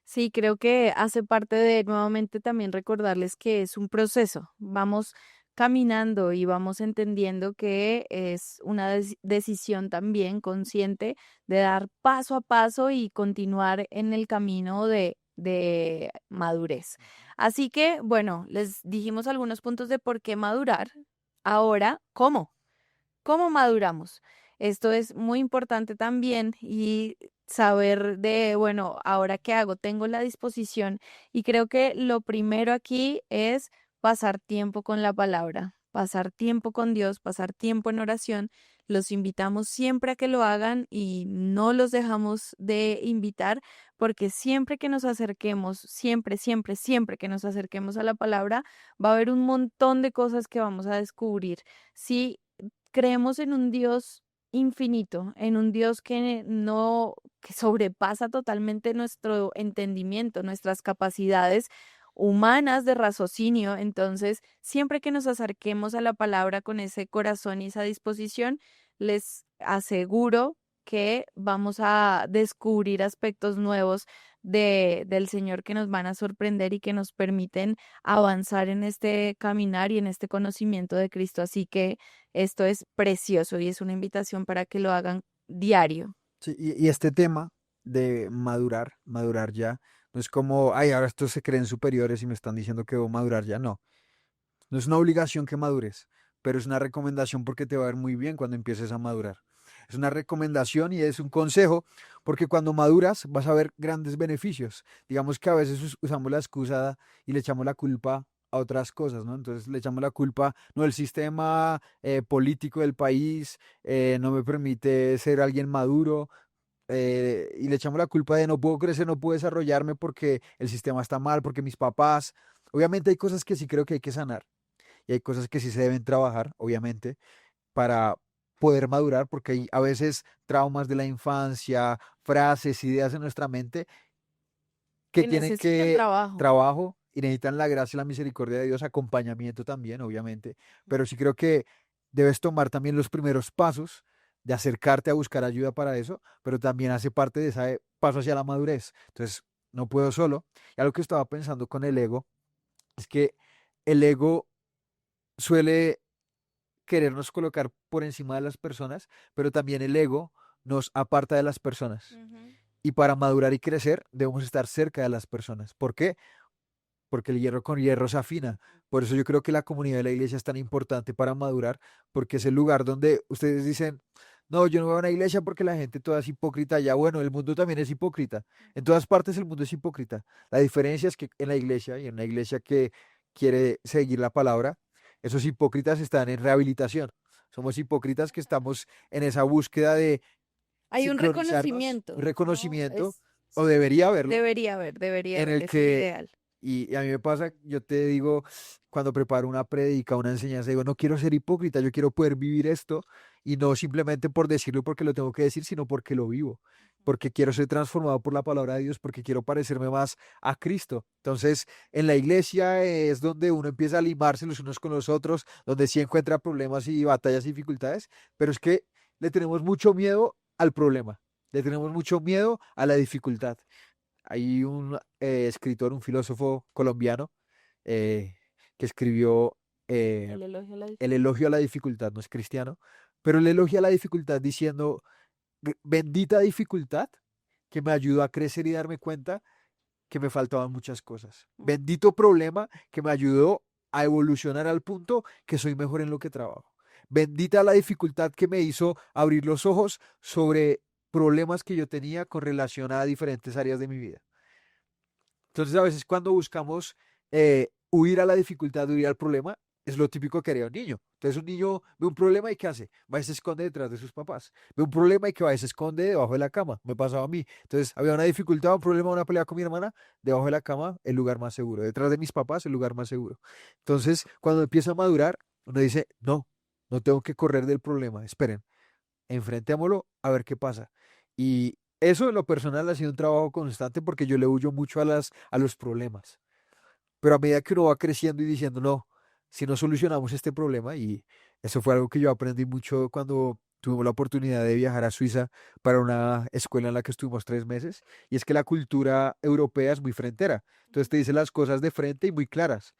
[SPEAKER 3] Sí, creo que hace parte de nuevamente también recordarles que es un proceso. Vamos caminando y vamos entendiendo que es una decisión también consciente de dar paso a paso y continuar en el camino de madurez. Así que, bueno, les dijimos algunos puntos de por qué madurar. Ahora, ¿cómo? ¿Cómo maduramos? Esto es muy importante también y saber de, bueno, ahora qué hago, tengo la disposición y creo que lo primero aquí es pasar tiempo con la palabra. pasar tiempo con Dios, pasar tiempo en oración. Los invitamos siempre a que lo hagan y no los dejamos de invitar porque siempre que nos acerquemos, siempre, siempre, siempre que nos acerquemos a la palabra, va a haber un montón de cosas que vamos a descubrir. Si creemos en un Dios infinito, en un Dios que no, que sobrepasa totalmente nuestro entendimiento, nuestras capacidades humanas de raciocinio. Entonces, siempre que nos acerquemos a la palabra con ese corazón y esa disposición, les aseguro que vamos a descubrir aspectos nuevos del Señor que nos van a sorprender y que nos permiten avanzar en este caminar y en este conocimiento de Cristo. Así que esto es precioso y es una invitación para que lo hagan diario.
[SPEAKER 2] Sí, y este tema de madurar ya, no es como, ay, ahora estos se creen superiores y me están diciendo que debo madurar ya, no. No es una obligación que madures, pero es una recomendación porque te va a ver muy bien cuando empieces a madurar. Es una recomendación y es un consejo porque cuando maduras vas a ver grandes beneficios. Digamos que a veces usamos la excusa y le echamos la culpa a otras cosas, ¿no? Entonces le echamos la culpa, no, el sistema político del país no me permite ser alguien maduro, y le echamos la culpa de no puedo crecer, no puedo desarrollarme porque el sistema está mal, porque mis papás. Obviamente hay cosas que sí creo que hay que sanar y hay cosas que sí se deben trabajar, obviamente, para poder madurar, porque hay a veces traumas de la infancia, frases, ideas en nuestra mente que
[SPEAKER 3] Que
[SPEAKER 2] tienen
[SPEAKER 3] necesitan
[SPEAKER 2] que
[SPEAKER 3] trabajo.
[SPEAKER 2] trabajo y necesitan la gracia y la misericordia de Dios, acompañamiento también, obviamente, pero sí creo que debes tomar también los primeros pasos de acercarte a buscar ayuda para eso, pero también hace parte de ese paso hacia la madurez. Entonces, no puedo solo. Y algo que estaba pensando con el ego es que el ego suele querernos colocar por encima de las personas, pero también el ego nos aparta de las personas.
[SPEAKER 3] Ujú.
[SPEAKER 2] Y para madurar y crecer debemos estar cerca de las personas. ¿Por qué? Porque el hierro con hierro se afina. Por eso yo creo que la comunidad de la iglesia es tan importante para madurar, porque es el lugar donde ustedes dicen, no, yo no voy a una iglesia porque la gente toda es hipócrita. Ya, bueno, el mundo también es hipócrita. En todas partes el mundo es hipócrita. La diferencia es que en la iglesia y en una iglesia que quiere seguir la palabra, esos hipócritas están en rehabilitación. Somos hipócritas que estamos en esa búsqueda de
[SPEAKER 3] Hay un
[SPEAKER 2] sincronizarnos, un
[SPEAKER 3] reconocimiento, ¿no?
[SPEAKER 2] reconocimiento, o debería haberlo,
[SPEAKER 3] Debería
[SPEAKER 2] en
[SPEAKER 3] haber,
[SPEAKER 2] el
[SPEAKER 3] es el
[SPEAKER 2] que
[SPEAKER 3] ideal.
[SPEAKER 2] y a mí me pasa, yo te digo, cuando preparo una prédica, una enseñanza, digo, no quiero ser hipócrita, yo quiero poder vivir esto y no simplemente por decirlo porque lo tengo que decir, sino porque lo vivo, porque quiero ser transformado por la palabra de Dios, porque quiero parecerme más a Cristo. Entonces, en la iglesia es donde uno empieza a limarse los unos con los otros, donde sí encuentra problemas y batallas y dificultades, pero es que le tenemos mucho miedo al problema, le tenemos mucho miedo a la dificultad. Hay un escritor, un filósofo colombiano eh, que escribió
[SPEAKER 3] El elogio a la
[SPEAKER 2] El
[SPEAKER 3] dificultad.
[SPEAKER 2] elogio a la dificultad, no es cristiano, pero el elogio a la dificultad diciendo, Bendita dificultad que me ayudó a crecer y darme cuenta que me faltaban muchas cosas. Bendito problema que me ayudó a evolucionar al punto que soy mejor en lo que trabajo. Bendita la dificultad que me hizo abrir los ojos sobre problemas que yo tenía con relación a diferentes áreas de mi vida. Entonces, a veces cuando buscamos huir a la dificultad, huir al problema, es lo típico que haría un niño. Entonces, un niño ve un problema y ¿qué hace? Va y se esconde detrás de sus papás. Ve un problema y que va y se esconde debajo de la cama. Me pasaba a mí. Entonces, había una dificultad, un problema, una pelea con mi hermana, debajo de la cama, el lugar más seguro. Detrás de mis papás, el lugar más seguro. Entonces, cuando empieza a madurar, uno dice, no, no tengo que correr del problema. Esperen, enfrentémoslo a ver qué pasa. Y eso en lo personal ha sido un trabajo constante porque yo le huyo mucho a los problemas. Pero a medida que uno va creciendo y diciendo, no, si no solucionamos este problema, y eso fue algo que yo aprendí mucho cuando tuvimos la oportunidad de viajar a Suiza para una escuela en la que estuvimos 3 meses, y es que la cultura europea es muy frentera. Entonces te dice las cosas de frente y muy claras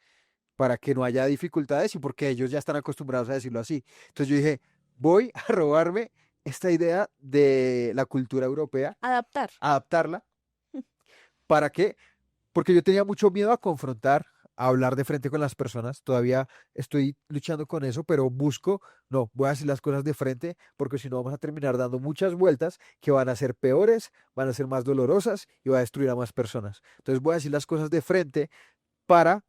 [SPEAKER 2] para que no haya dificultades y porque ellos ya están acostumbrados a decirlo así. Entonces yo dije, voy a robarme esta idea de la cultura europea,
[SPEAKER 3] Adaptar.
[SPEAKER 2] adaptarla. ¿Para qué? Porque yo tenía mucho miedo a confrontar, a hablar de frente con las personas. Todavía estoy luchando con eso, pero busco, no, voy a hacer las cosas de frente, porque si no vamos a terminar dando muchas vueltas que van a ser peores, van a ser más dolorosas y va a destruir a más personas. Entonces voy a decir las cosas de frente para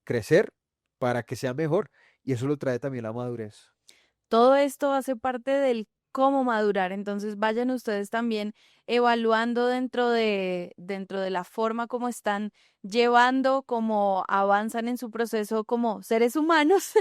[SPEAKER 2] crecer, para que sea mejor y eso lo trae también la madurez.
[SPEAKER 3] Todo esto hace parte del cómo madurar. Entonces vayan ustedes también evaluando dentro de la forma como están llevando, cómo avanzan en su proceso como seres humanos,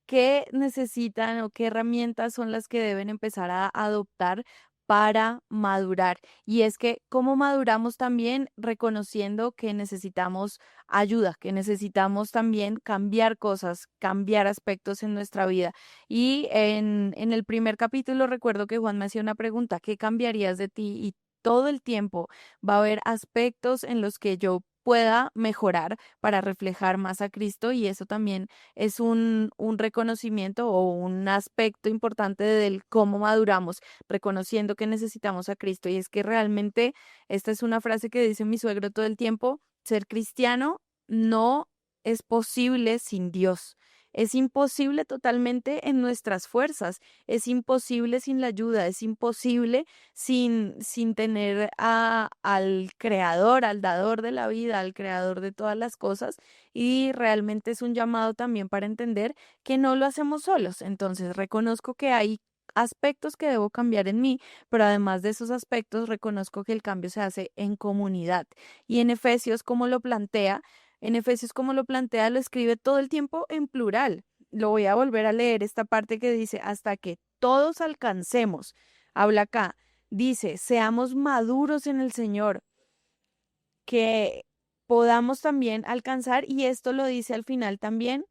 [SPEAKER 3] qué necesitan o qué herramientas son las que deben empezar a adoptar para madurar. Y es que cómo maduramos también reconociendo que necesitamos ayuda, que necesitamos también cambiar cosas, cambiar aspectos en nuestra vida. Y en el primer capítulo recuerdo que Juan me hacía una pregunta: ¿qué cambiarías de ti? Y todo el tiempo va a haber aspectos en los que yo pueda mejorar para reflejar más a Cristo, y eso también es un reconocimiento o un aspecto importante del cómo maduramos, reconociendo que necesitamos a Cristo. Y es que realmente esta es una frase que dice mi suegro todo el tiempo: ser cristiano no es posible sin Dios. Es imposible totalmente en nuestras fuerzas, es imposible sin la ayuda, es imposible sin tener al creador, al dador de la vida, al creador de todas las cosas. Y realmente es un llamado también para entender que no lo hacemos solos. Entonces reconozco que hay aspectos que debo cambiar en mí, pero además de esos aspectos reconozco que el cambio se hace en comunidad. Y en Efesios, como lo plantea, lo escribe todo el tiempo en plural. Lo voy a volver a leer esta parte que dice: hasta que todos alcancemos. Habla acá, dice: seamos maduros en el Señor, que podamos también alcanzar, y esto lo dice al final también,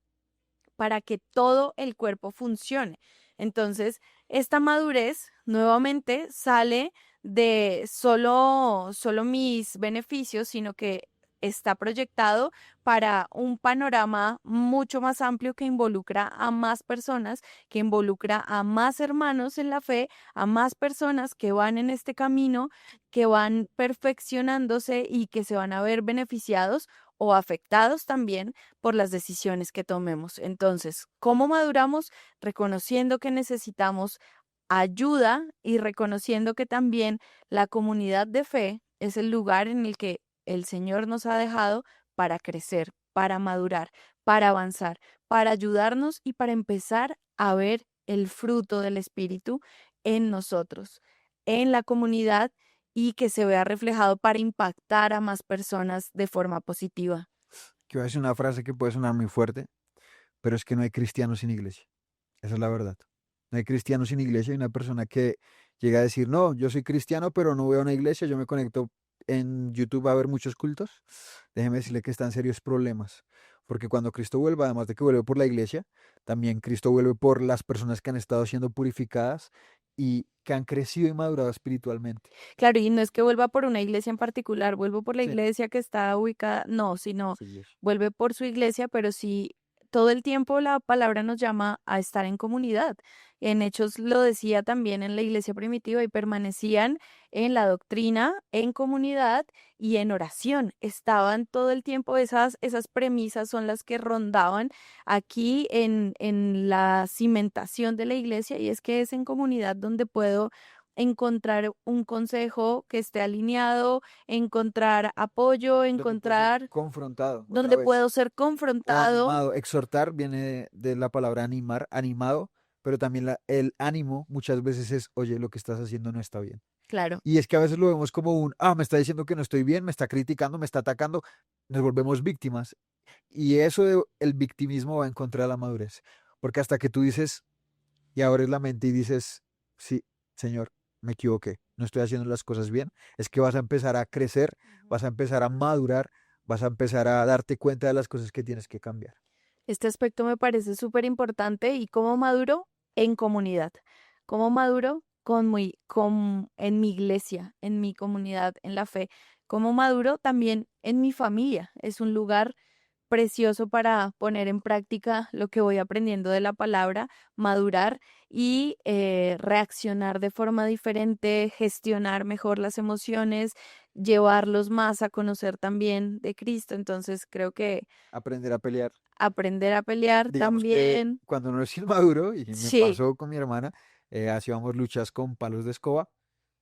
[SPEAKER 3] para que todo el cuerpo funcione. Entonces, esta madurez nuevamente sale de solo mis beneficios, sino que está proyectado para un panorama mucho más amplio que involucra a más personas, que involucra a más hermanos en la fe, a más personas que van en este camino, que van perfeccionándose y que se van a ver beneficiados o afectados también por las decisiones que tomemos. Entonces, ¿cómo maduramos? Reconociendo que necesitamos ayuda y reconociendo que también la comunidad de fe es el lugar en el que el Señor nos ha dejado para crecer, para madurar, para avanzar, para ayudarnos y para empezar a ver el fruto del Espíritu en nosotros, en la comunidad, y que se vea reflejado para impactar a más personas de forma positiva.
[SPEAKER 2] Que voy a decir una frase que puede sonar muy fuerte, pero es que no hay cristianos sin iglesia. Esa es la verdad. No hay cristianos sin iglesia. Hay una persona que llega a decir, no, yo soy cristiano, pero no voy a una iglesia, yo me conecto en YouTube a ver muchos cultos. Déjeme decirle que está en serios problemas. Porque cuando Cristo vuelva, además de que vuelve por la iglesia, también Cristo vuelve por las personas que han estado siendo purificadas y que han crecido y madurado espiritualmente.
[SPEAKER 3] Claro, y no es que vuelva por una iglesia en particular, vuelvo por la
[SPEAKER 2] Sí,
[SPEAKER 3] iglesia que está ubicada, no, sino
[SPEAKER 2] sí, Dios.
[SPEAKER 3] vuelve por su iglesia, pero sí, todo el tiempo la palabra nos llama a estar en comunidad. En Hechos lo decía también en la iglesia primitiva, y permanecían en la doctrina, en comunidad y en oración. Estaban todo el tiempo, esas premisas son las que rondaban aquí en la cimentación de la iglesia, y es que es en comunidad donde puedo encontrar un consejo que esté alineado, encontrar apoyo,
[SPEAKER 2] Donde puede ser
[SPEAKER 3] encontrar
[SPEAKER 2] confrontado otra
[SPEAKER 3] donde
[SPEAKER 2] vez.
[SPEAKER 3] puedo ser
[SPEAKER 2] O
[SPEAKER 3] confrontado.
[SPEAKER 2] animado. Exhortar viene de la palabra animar, animado, pero también el ánimo muchas veces es, oye, lo que estás haciendo no está bien.
[SPEAKER 3] Claro,
[SPEAKER 2] Y es que a veces lo vemos como me está diciendo que no estoy bien, me está criticando, me está atacando, nos volvemos víctimas. Y eso el victimismo va en contra de la madurez. Porque hasta que tú dices y abres la mente y dices, sí, Señor, me equivoqué, no estoy haciendo las cosas bien, es que vas a empezar a crecer,
[SPEAKER 3] ujú,
[SPEAKER 2] vas a empezar a madurar, vas a empezar a darte cuenta de las cosas que tienes que cambiar.
[SPEAKER 3] este aspecto me parece súper importante. ¿Y cómo maduro? En comunidad. ¿Cómo maduro? En mi iglesia, en mi comunidad, en la fe. ¿Cómo maduro? También en mi familia. Es un lugar precioso para poner en práctica lo que voy aprendiendo de la palabra, madurar y reaccionar de forma diferente, gestionar mejor las emociones, llevarlos más a conocer también de Cristo. Entonces creo que
[SPEAKER 2] Aprender a pelear.
[SPEAKER 3] aprender a pelear
[SPEAKER 2] Digamos que
[SPEAKER 3] también,
[SPEAKER 2] cuando uno es inmaduro, y me
[SPEAKER 3] sí,
[SPEAKER 2] pasó con mi hermana, hacíamos luchas con palos de escoba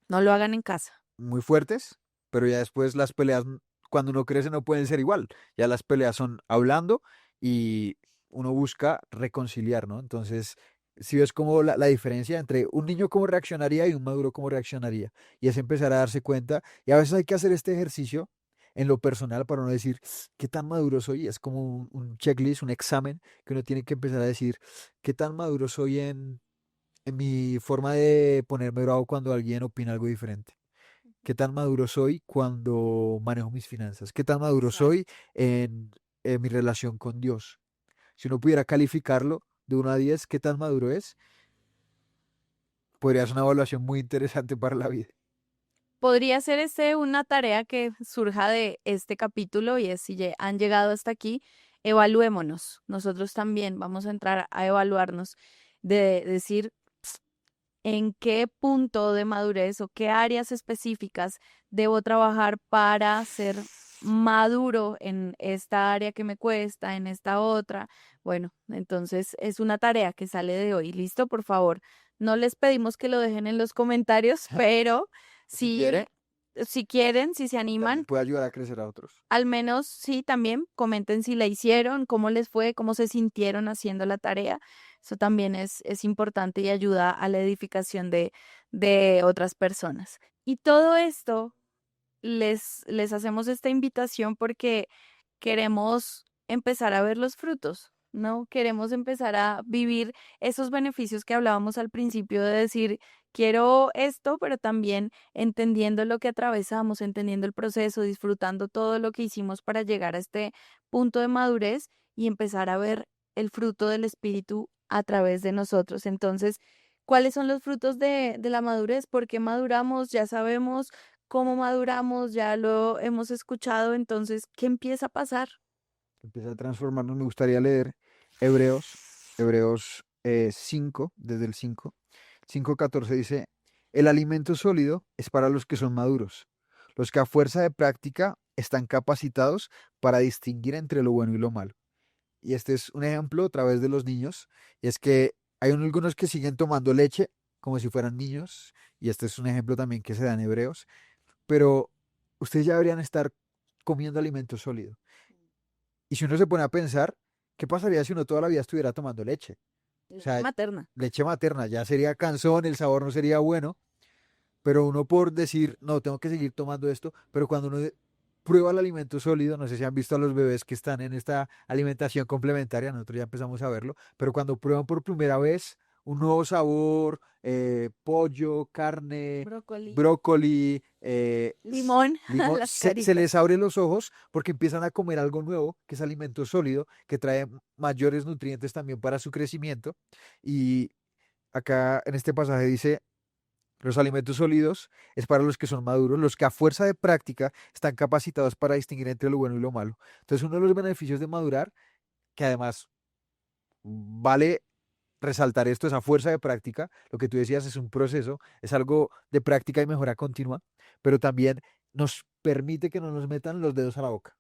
[SPEAKER 3] no lo hagan en casa.
[SPEAKER 2] muy fuertes, pero ya después las peleas, cuando uno crece, no pueden ser igual. Ya las peleas son hablando y uno busca reconciliar, ¿no? Entonces, si ves como la diferencia entre un niño cómo reaccionaría y un maduro cómo reaccionaría, y es empezar a darse cuenta, y a veces hay que hacer este ejercicio en lo personal para no decir qué tan maduro soy, es como un checklist, un examen que uno tiene que empezar a decir qué tan maduro soy en mi forma de ponerme bravo cuando alguien opina algo diferente. ¿Qué tan maduro soy cuando manejo mis finanzas? ¿Qué tan maduro
[SPEAKER 3] Exacto.
[SPEAKER 2] soy en mi relación con Dios? Si uno pudiera calificarlo de 1 a 10, ¿qué tan maduro es? Podría ser una evaluación muy interesante para la vida.
[SPEAKER 3] Podría ser una tarea que surja de este capítulo y es si han llegado hasta aquí, evaluémonos. Nosotros también vamos a entrar a evaluarnos, de decir en qué punto de madurez o qué áreas específicas debo trabajar para ser maduro en esta área que me cuesta, en esta otra. Bueno, entonces es una tarea que sale de hoy. ¿Listo? Por favor, no les pedimos que lo dejen en los comentarios, pero
[SPEAKER 2] Si quiere,
[SPEAKER 3] sí, si quieren, si se
[SPEAKER 2] también
[SPEAKER 3] animan,
[SPEAKER 2] puede ayudar a crecer a otros.
[SPEAKER 3] al menos sí, también comenten si la hicieron, cómo les fue, cómo se sintieron haciendo la tarea. Eso también es importante y ayuda a la edificación de otras personas. Y todo esto les hacemos esta invitación porque queremos empezar a ver los frutos, ¿no? Queremos empezar a vivir esos beneficios que hablábamos al principio de decir, quiero esto, pero también entendiendo lo que atravesamos, entendiendo el proceso, disfrutando todo lo que hicimos para llegar a este punto de madurez y empezar a ver el fruto del Espíritu a través de nosotros. Entonces, ¿cuáles son los frutos de la madurez? ¿Por qué maduramos? Ya sabemos cómo maduramos, ya lo hemos escuchado, entonces, ¿qué empieza a pasar?
[SPEAKER 2] Empieza a transformarnos. Me gustaría leer Hebreos, Hebreos 5, desde el 5:14 dice, el alimento sólido es para los que son maduros, los que a fuerza de práctica están capacitados para distinguir entre lo bueno y lo malo. Y este es un ejemplo a través de los niños, y es que hay algunos que siguen tomando leche como si fueran niños, y este es un ejemplo también que se da en Hebreos, pero ustedes ya deberían estar comiendo alimento sólido. Y si uno se pone a pensar, ¿qué pasaría si uno toda la vida estuviera tomando leche? O
[SPEAKER 3] Leche
[SPEAKER 2] sea,
[SPEAKER 3] materna.
[SPEAKER 2] leche materna, ya sería cansón, el sabor no sería bueno, pero uno por decir, no, tengo que seguir tomando esto, pero cuando uno prueba el alimento sólido, no sé si han visto a los bebés que están en esta alimentación complementaria, nosotros ya empezamos a verlo, pero cuando prueban por primera vez un nuevo sabor, pollo, carne,
[SPEAKER 3] Brócoli.
[SPEAKER 2] brócoli,
[SPEAKER 3] Limón,
[SPEAKER 2] limón,
[SPEAKER 3] las
[SPEAKER 2] se
[SPEAKER 3] caritas.
[SPEAKER 2] les abre los ojos porque empiezan a comer algo nuevo, que es alimento sólido, que trae mayores nutrientes también para su crecimiento. Y acá en este pasaje dice, los alimentos sólidos es para los que son maduros, los que a fuerza de práctica están capacitados para distinguir entre lo bueno y lo malo. Entonces, uno de los beneficios de madurar, que además vale resaltar esto, es a fuerza de práctica, lo que tú decías es un proceso, es algo de práctica y mejora continua, pero también nos permite que no nos metan los dedos a la boca.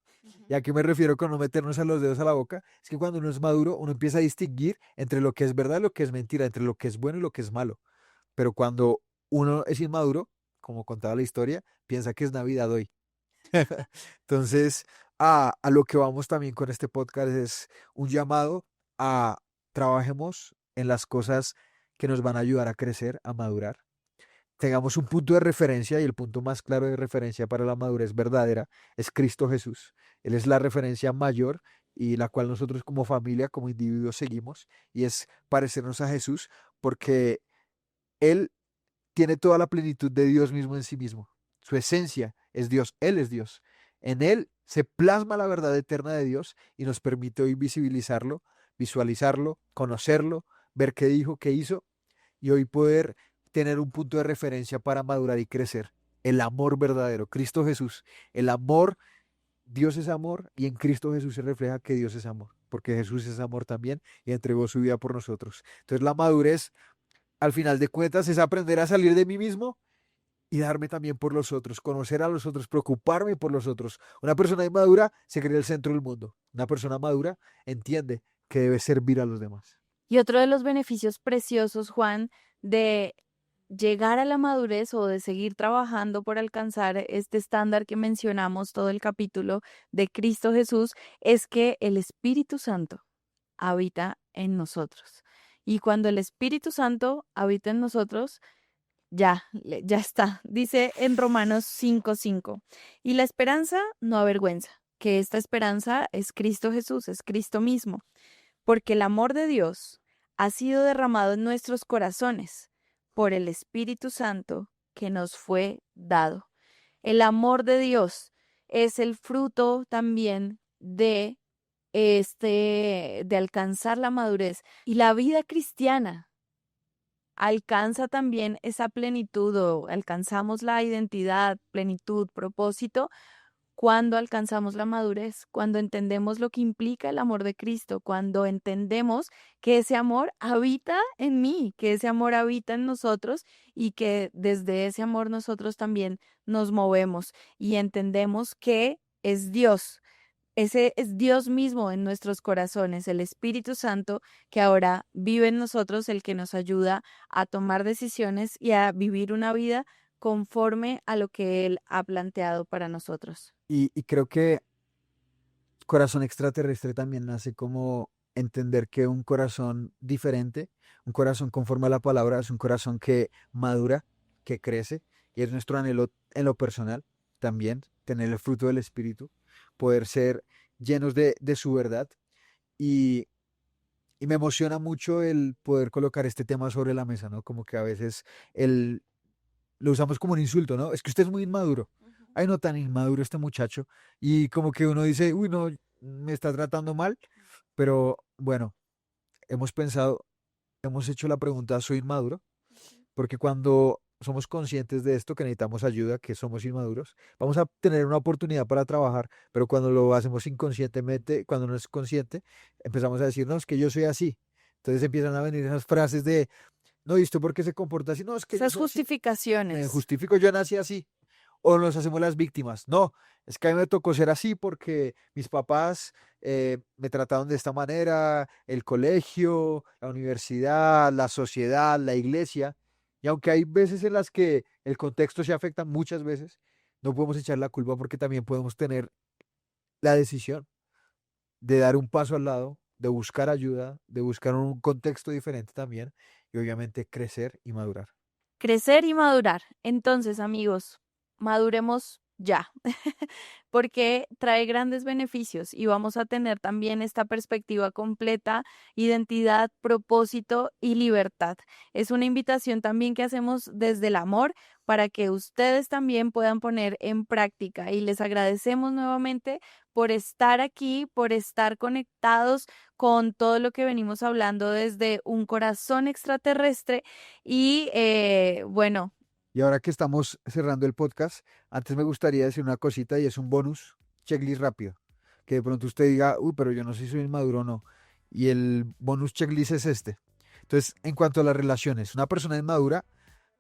[SPEAKER 2] ¿Y a qué me refiero con no meternos a los dedos a la boca? Es que cuando uno es maduro, uno empieza a distinguir entre lo que es verdad y lo que es mentira, entre lo que es bueno y lo que es malo. Pero cuando uno es inmaduro, como contaba la historia, piensa que es Navidad hoy. Entonces, a lo que vamos también con este podcast es un llamado a trabajemos en las cosas que nos van a ayudar a crecer, a madurar. Tengamos un punto de referencia y el punto más claro de referencia para la madurez verdadera es Cristo Jesús. Él es la referencia mayor y la cual nosotros como familia, como individuos seguimos y es parecernos a Jesús porque Él tiene toda la plenitud de Dios mismo en sí mismo. Su esencia es Dios, Él es Dios. En Él se plasma la verdad eterna de Dios y nos permite hoy visibilizarlo, visualizarlo, conocerlo, ver qué dijo, qué hizo y hoy poder tener un punto de referencia para madurar y crecer. El amor verdadero, Cristo Jesús. El amor, Dios es amor y en Cristo Jesús se refleja que Dios es amor, porque Jesús es amor también y entregó su vida por nosotros. Entonces la madurez al final de cuentas es aprender a salir de mí mismo y darme también por los otros, conocer a los otros, preocuparme por los otros. Una persona inmadura se cree el centro del mundo. Una persona madura entiende que debe servir a los demás.
[SPEAKER 3] Y otro de los beneficios preciosos, Juan, de llegar a la madurez o de seguir trabajando por alcanzar este estándar que mencionamos todo el capítulo de Cristo Jesús es que el Espíritu Santo habita en nosotros. Y cuando el Espíritu Santo habita en nosotros, ya está. Dice en Romanos 5:5, y la esperanza no avergüenza, que esta esperanza es Cristo Jesús, es Cristo mismo, porque el amor de Dios ha sido derramado en nuestros corazones por el Espíritu Santo que nos fue dado. El amor de Dios es el fruto también de alcanzar la madurez. Y la vida cristiana alcanza también esa plenitud, o alcanzamos la identidad, plenitud, propósito, cuando alcanzamos la madurez, cuando entendemos lo que implica el amor de Cristo, cuando entendemos que ese amor habita en mí, que ese amor habita en nosotros y que desde ese amor nosotros también nos movemos y entendemos que es Dios. Ese es Dios mismo en nuestros corazones, el Espíritu Santo que ahora vive en nosotros, el que nos ayuda a tomar decisiones y a vivir una vida conforme a lo que Él ha planteado para nosotros.
[SPEAKER 2] Y creo que corazón extraterrestre también nace como entender que un corazón diferente, un corazón conforme a la palabra, es un corazón que madura, que crece, y es nuestro anhelo en lo personal también, tener el fruto del Espíritu, poder ser llenos de su verdad. Y me emociona mucho el poder colocar este tema sobre la mesa, ¿no? Como que a veces lo usamos como un insulto, ¿no? Es que usted es muy inmaduro. Ay, no, tan inmaduro este muchacho. Y como que uno dice, uy, no, me está tratando mal. Pero bueno, hemos hecho la pregunta, ¿soy inmaduro? Porque cuando somos conscientes de esto, que necesitamos ayuda, que somos inmaduros, vamos a tener una oportunidad para trabajar, pero cuando lo hacemos inconscientemente, cuando no es consciente, empezamos a decir, no, es que yo soy así. Entonces empiezan a venir esas frases de, no, ¿y esto por qué se comporta así? No, es que yo
[SPEAKER 3] Esas
[SPEAKER 2] soy así. Me
[SPEAKER 3] justificaciones.
[SPEAKER 2] justifico, yo nací así. O nos hacemos las víctimas. No, es que a mí me tocó ser así porque mis papás me trataron de esta manera, el colegio, la universidad, la sociedad, la iglesia. Y aunque hay veces en las que el contexto se afecta, muchas veces, no podemos echar la culpa porque también podemos tener la decisión de dar un paso al lado, de buscar ayuda, de buscar un contexto diferente también y obviamente crecer y madurar.
[SPEAKER 3] Crecer y madurar. Entonces, amigos, maduremos ya, porque trae grandes beneficios y vamos a tener también esta perspectiva completa, identidad, propósito y libertad. Es una invitación también que hacemos desde el amor para que ustedes también puedan poner en práctica y les agradecemos nuevamente por estar aquí, por estar conectados con todo lo que venimos hablando desde un corazón extraterrestre y bueno.
[SPEAKER 2] Y ahora que estamos cerrando el podcast, antes me gustaría decir una cosita y es un bonus checklist rápido. Que de pronto usted diga, uy, pero yo no sé si soy inmaduro o no. Y el bonus checklist es este. Entonces, en cuanto a las relaciones, una persona inmadura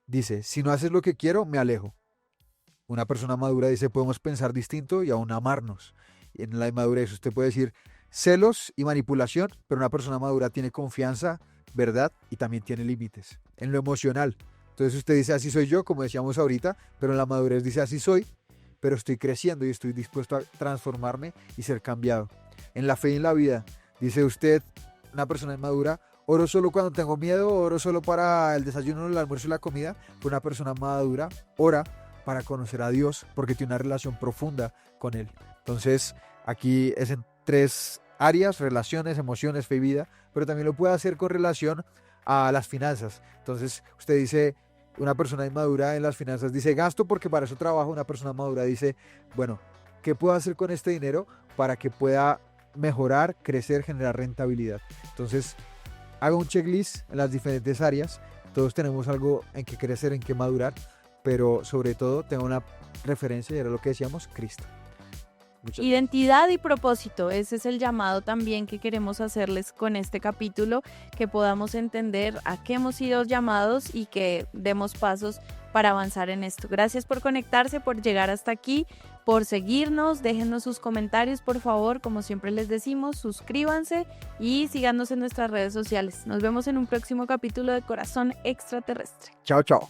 [SPEAKER 2] dice, si no haces lo que quiero, me alejo. Una persona madura dice, podemos pensar distinto y aún amarnos. Y en la inmadurez usted puede decir celos y manipulación, pero una persona madura tiene confianza, verdad y también tiene límites. En lo emocional. Entonces usted dice, así soy yo, como decíamos ahorita, pero en la madurez dice, así soy, pero estoy creciendo y estoy dispuesto a transformarme y ser cambiado. En la fe y en la vida, dice usted, una persona madura, oro solo cuando tengo miedo, oro solo para el desayuno, el almuerzo y la comida. Pero una persona madura ora para conocer a Dios porque tiene una relación profunda con Él. Entonces, aquí es en 3 áreas, relaciones, emociones, fe y vida, pero también lo puede hacer con relación a las finanzas. Entonces usted dice, una persona inmadura en las finanzas dice gasto porque para eso trabajo. Una persona madura dice, bueno, ¿qué puedo hacer con este dinero para que pueda mejorar, crecer, generar rentabilidad? Entonces haga un checklist en las diferentes áreas. Todos tenemos algo en que crecer, en que madurar, pero sobre todo tenga una referencia y era lo que decíamos, Cristo.
[SPEAKER 3] Identidad y propósito, ese es el llamado también que queremos hacerles con este capítulo, que podamos entender a qué hemos sido llamados y que demos pasos para avanzar en esto. Gracias por conectarse, por llegar hasta aquí, por seguirnos, déjennos sus comentarios, por favor, como siempre les decimos, suscríbanse y síganos en nuestras redes sociales. Nos vemos en un próximo capítulo de Corazón Extraterrestre.
[SPEAKER 2] Chao, chao.